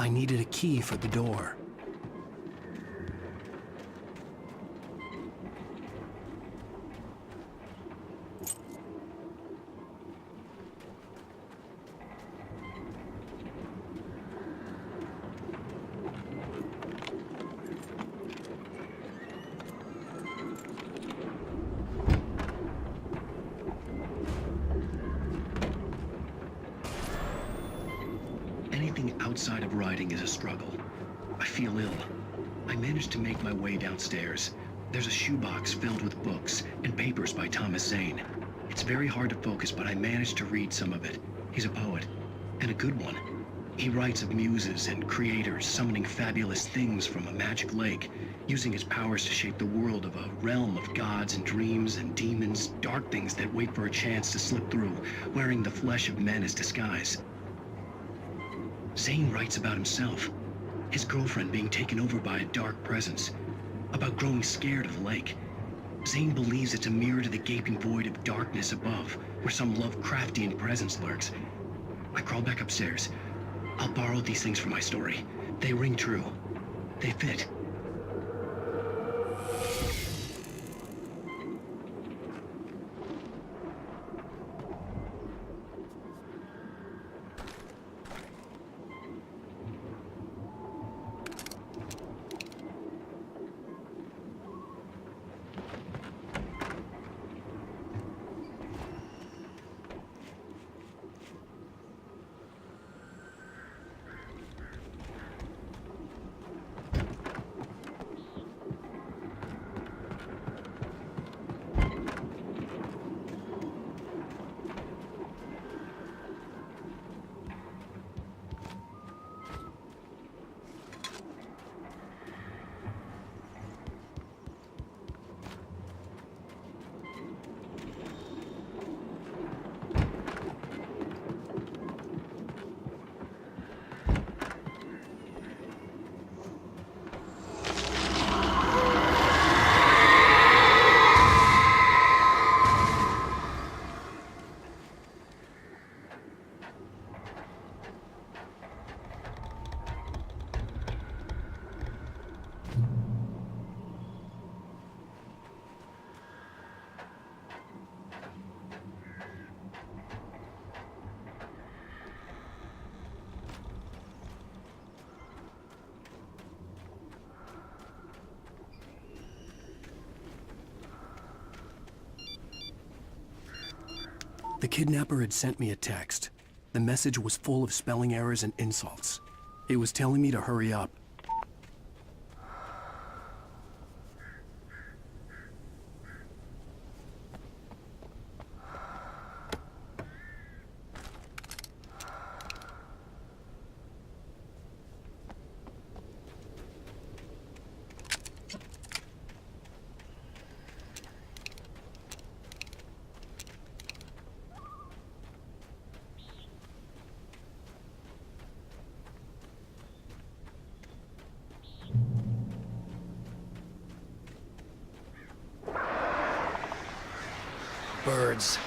I needed a key for the door. Anything outside of writing is a struggle. I feel ill. I managed to make my way downstairs. There's a shoebox filled with books and papers by Thomas Zane. It's very hard to focus, but I managed to read some of it. He's a poet, and a good one. He writes of muses and creators summoning fabulous things from a magic lake, using his powers to shape the world of a realm of gods and dreams and demons, dark things that wait for a chance to slip through, wearing the flesh of men as disguise. Zane writes about himself, his girlfriend being taken over by a dark presence, about growing scared of the lake. Zane believes it's a mirror to the gaping void of darkness above, where some Lovecraftian presence lurks. I crawl back upstairs. I'll borrow these things for my story. They ring true. They fit. The kidnapper had sent me a text. The message was full of spelling errors and insults. It was telling me to hurry up. Birds.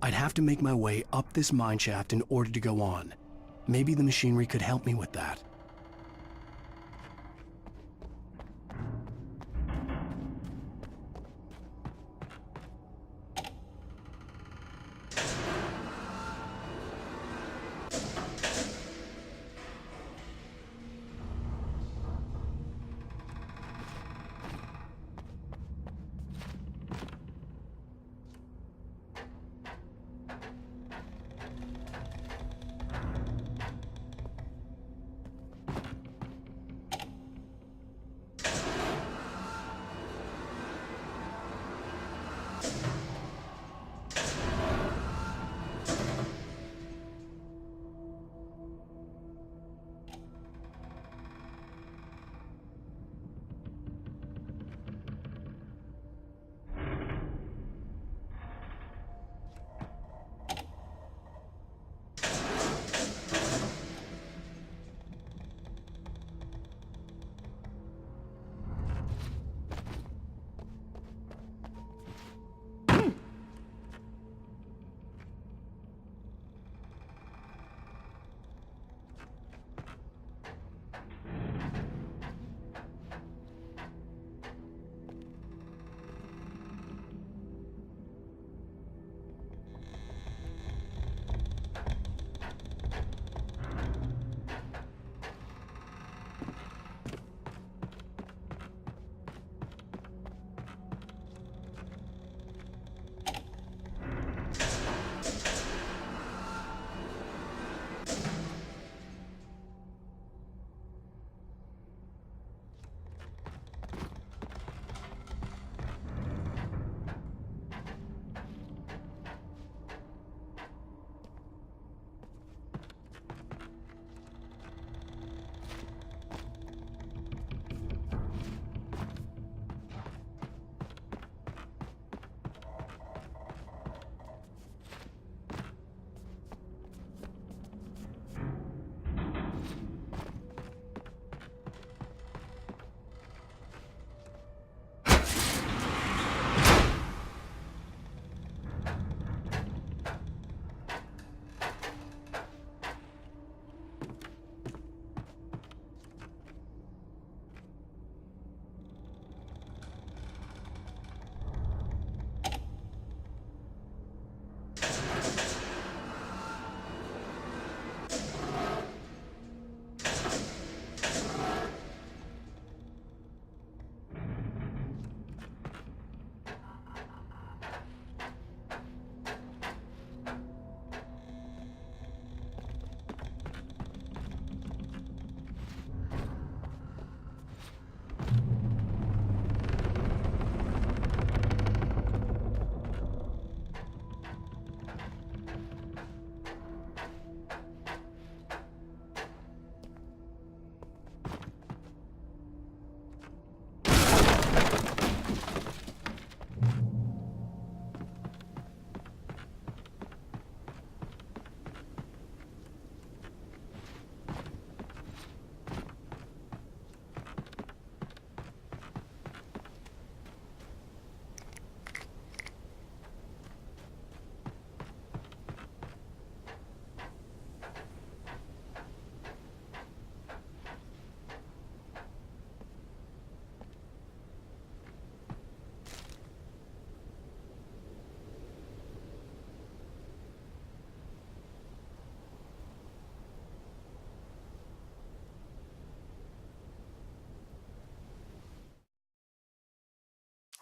I'd have to make my way up this mine shaft in order to go on. Maybe the machinery could help me with that.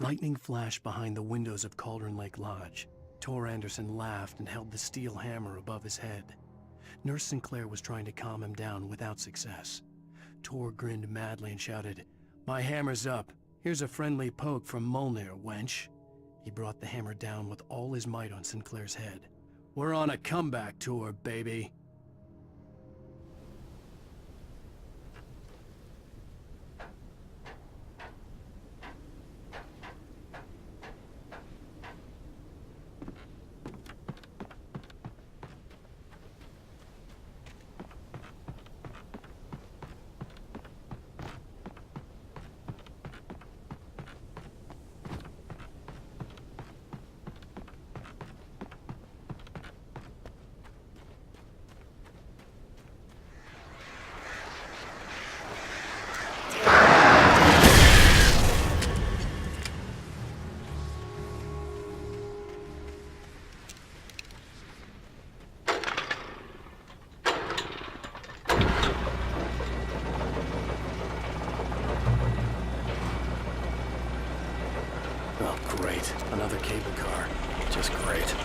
Lightning flashed behind the windows of Cauldron Lake Lodge. Tor Anderson laughed and held the steel hammer above his head. Nurse Sinclair was trying to calm him down without success. Tor grinned madly and shouted, "My hammer's up. Here's a friendly poke from Molnir, wench." He brought the hammer down with all his might on Sinclair's head. "We're on a comeback tour, baby." Oh, great. Another cable car. Just great.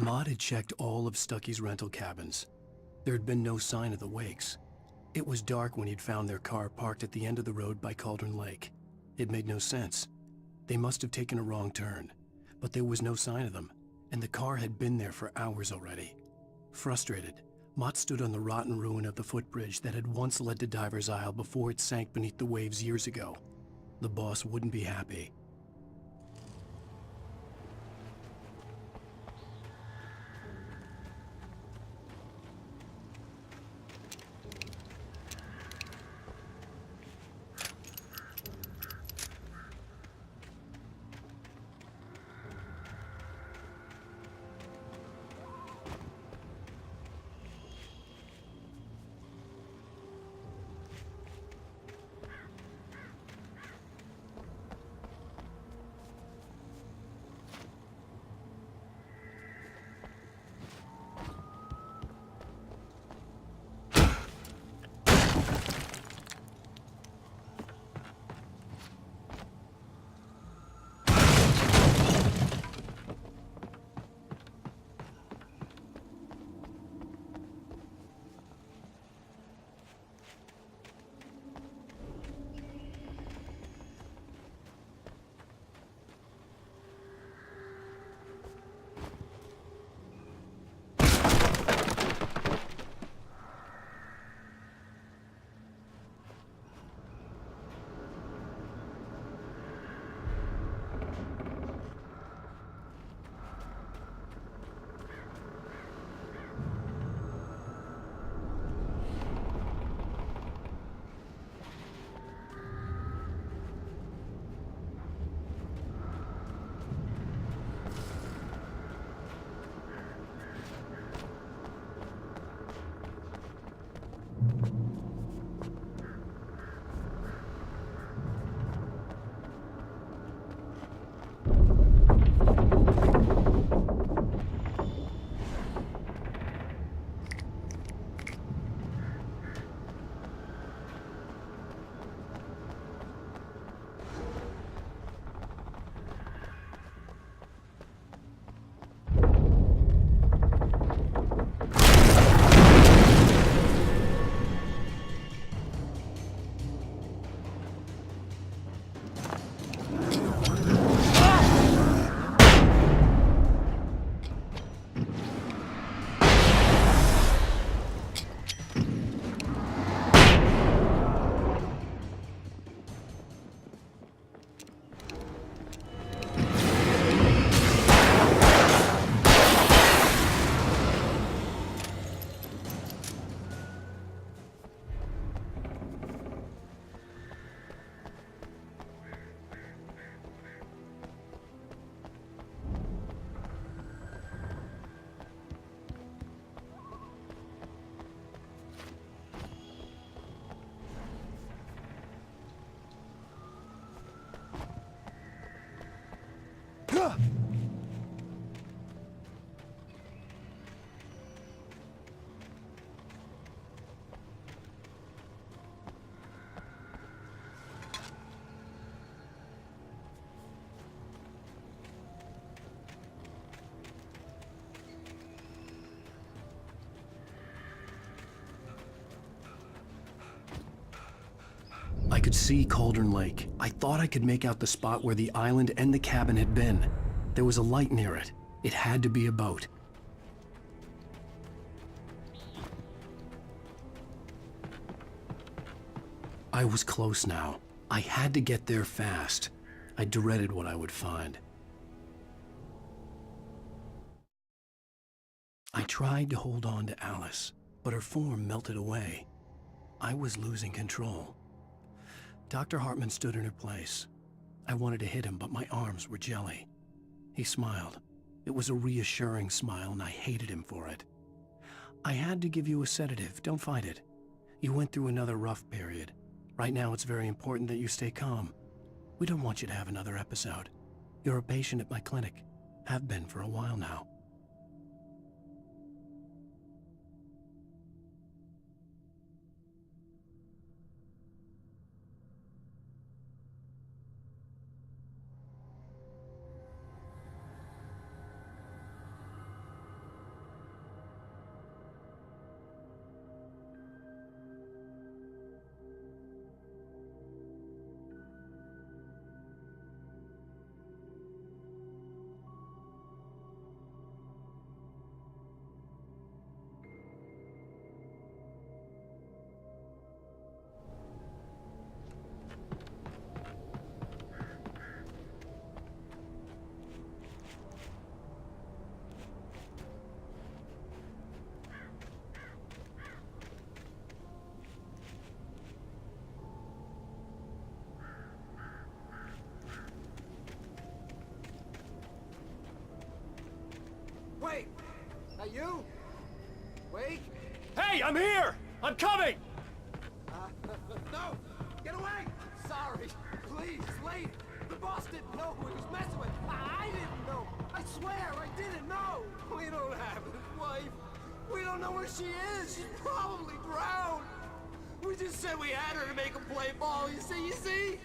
Maud had checked all of Stucky's rental cabins. There had been no sign of the Wakes. It was dark when he'd found their car parked at the end of the road by Cauldron Lake. It made no sense. They must have taken a wrong turn, but there was no sign of them, and the car had been there for hours already. Frustrated, Mott stood on the rotten ruin of the footbridge that had once led to Diver's Isle before it sank beneath the waves years ago. The boss wouldn't be happy. I could see Cauldron Lake. I thought I could make out the spot where the island and the cabin had been. There was a light near it. It had to be a boat. I was close now. I had to get there fast. I dreaded what I would find. I tried to hold on to Alice, but her form melted away. I was losing control. Dr. Hartman stood in her place. I wanted to hit him, but my arms were jelly. He smiled. It was a reassuring smile, and I hated him for it. I had to give you a sedative. Don't fight it. You went through another rough period. Right now, it's very important that you stay calm. We don't want you to have another episode. You're a patient at my clinic. Have been for a while now. Wait! That you? Wait! Hey, I'm here! I'm coming! No! Get away! Sorry. Please, lady. The boss didn't know who he was messing with. I didn't know. I swear, I didn't know. We don't have his wife. We don't know where she is. She's probably drowned. We just said we had her to make him play ball. You see?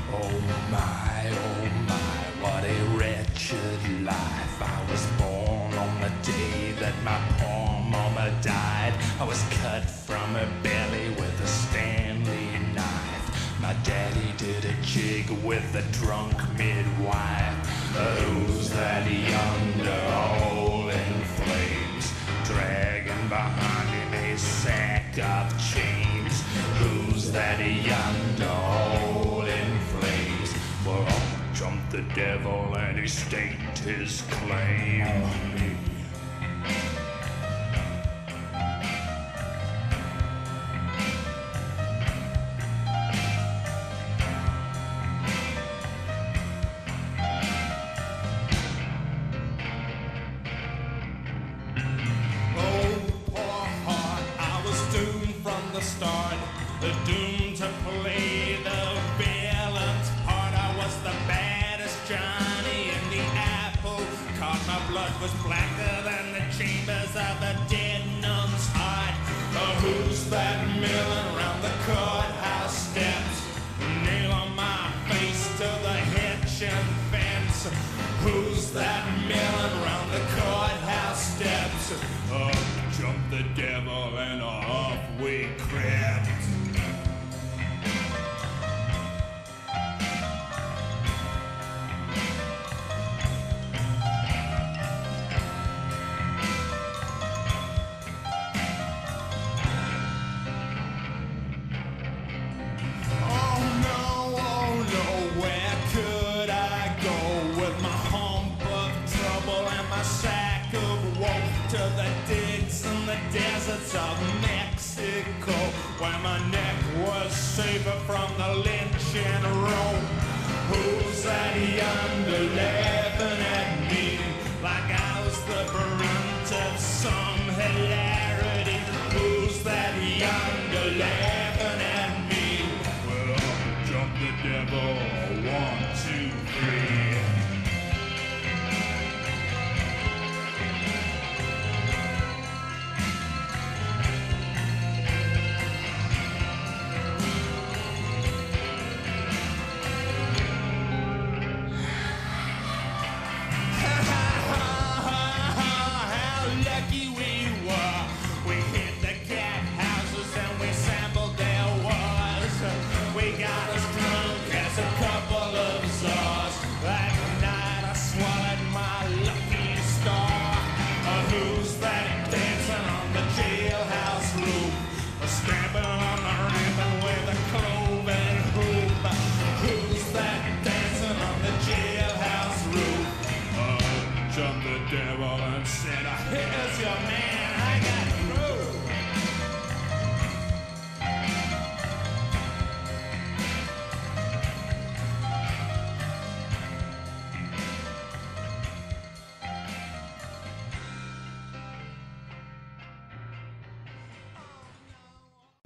Oh my, what a wretched life. I was born on the day that my poor mama died. I was cut from her belly with a Stanley knife. My daddy did a jig with a drunk midwife. Who's that yonder all in flames, dragging behind him a sack of chains? Who's that yonder all in flames? Well, up jumped the devil and he staked his claim on me. Start, doomed to play the villain's part. I was the baddest Johnny in the apple cart. My blood was blacker than the chambers of a dead nun's heart. Who's that milling around the courthouse steps? Nail on my face to the hitching fence. Who's that milling around the courthouse steps? Up jumped the devil and off we crept. Oh no, where could I go with my hump of trouble and my sack of woe? To the digs and the deserts of Mexico, where my neck was safer from the lynching rope. Who's that yonder laughing at me like I was the brunt of some hilarity? Who's that yonder laughing at me? Well, up jumped the devil, 1, 2, 3. devil and said, here's your man, I got groove.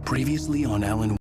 Previously on Alan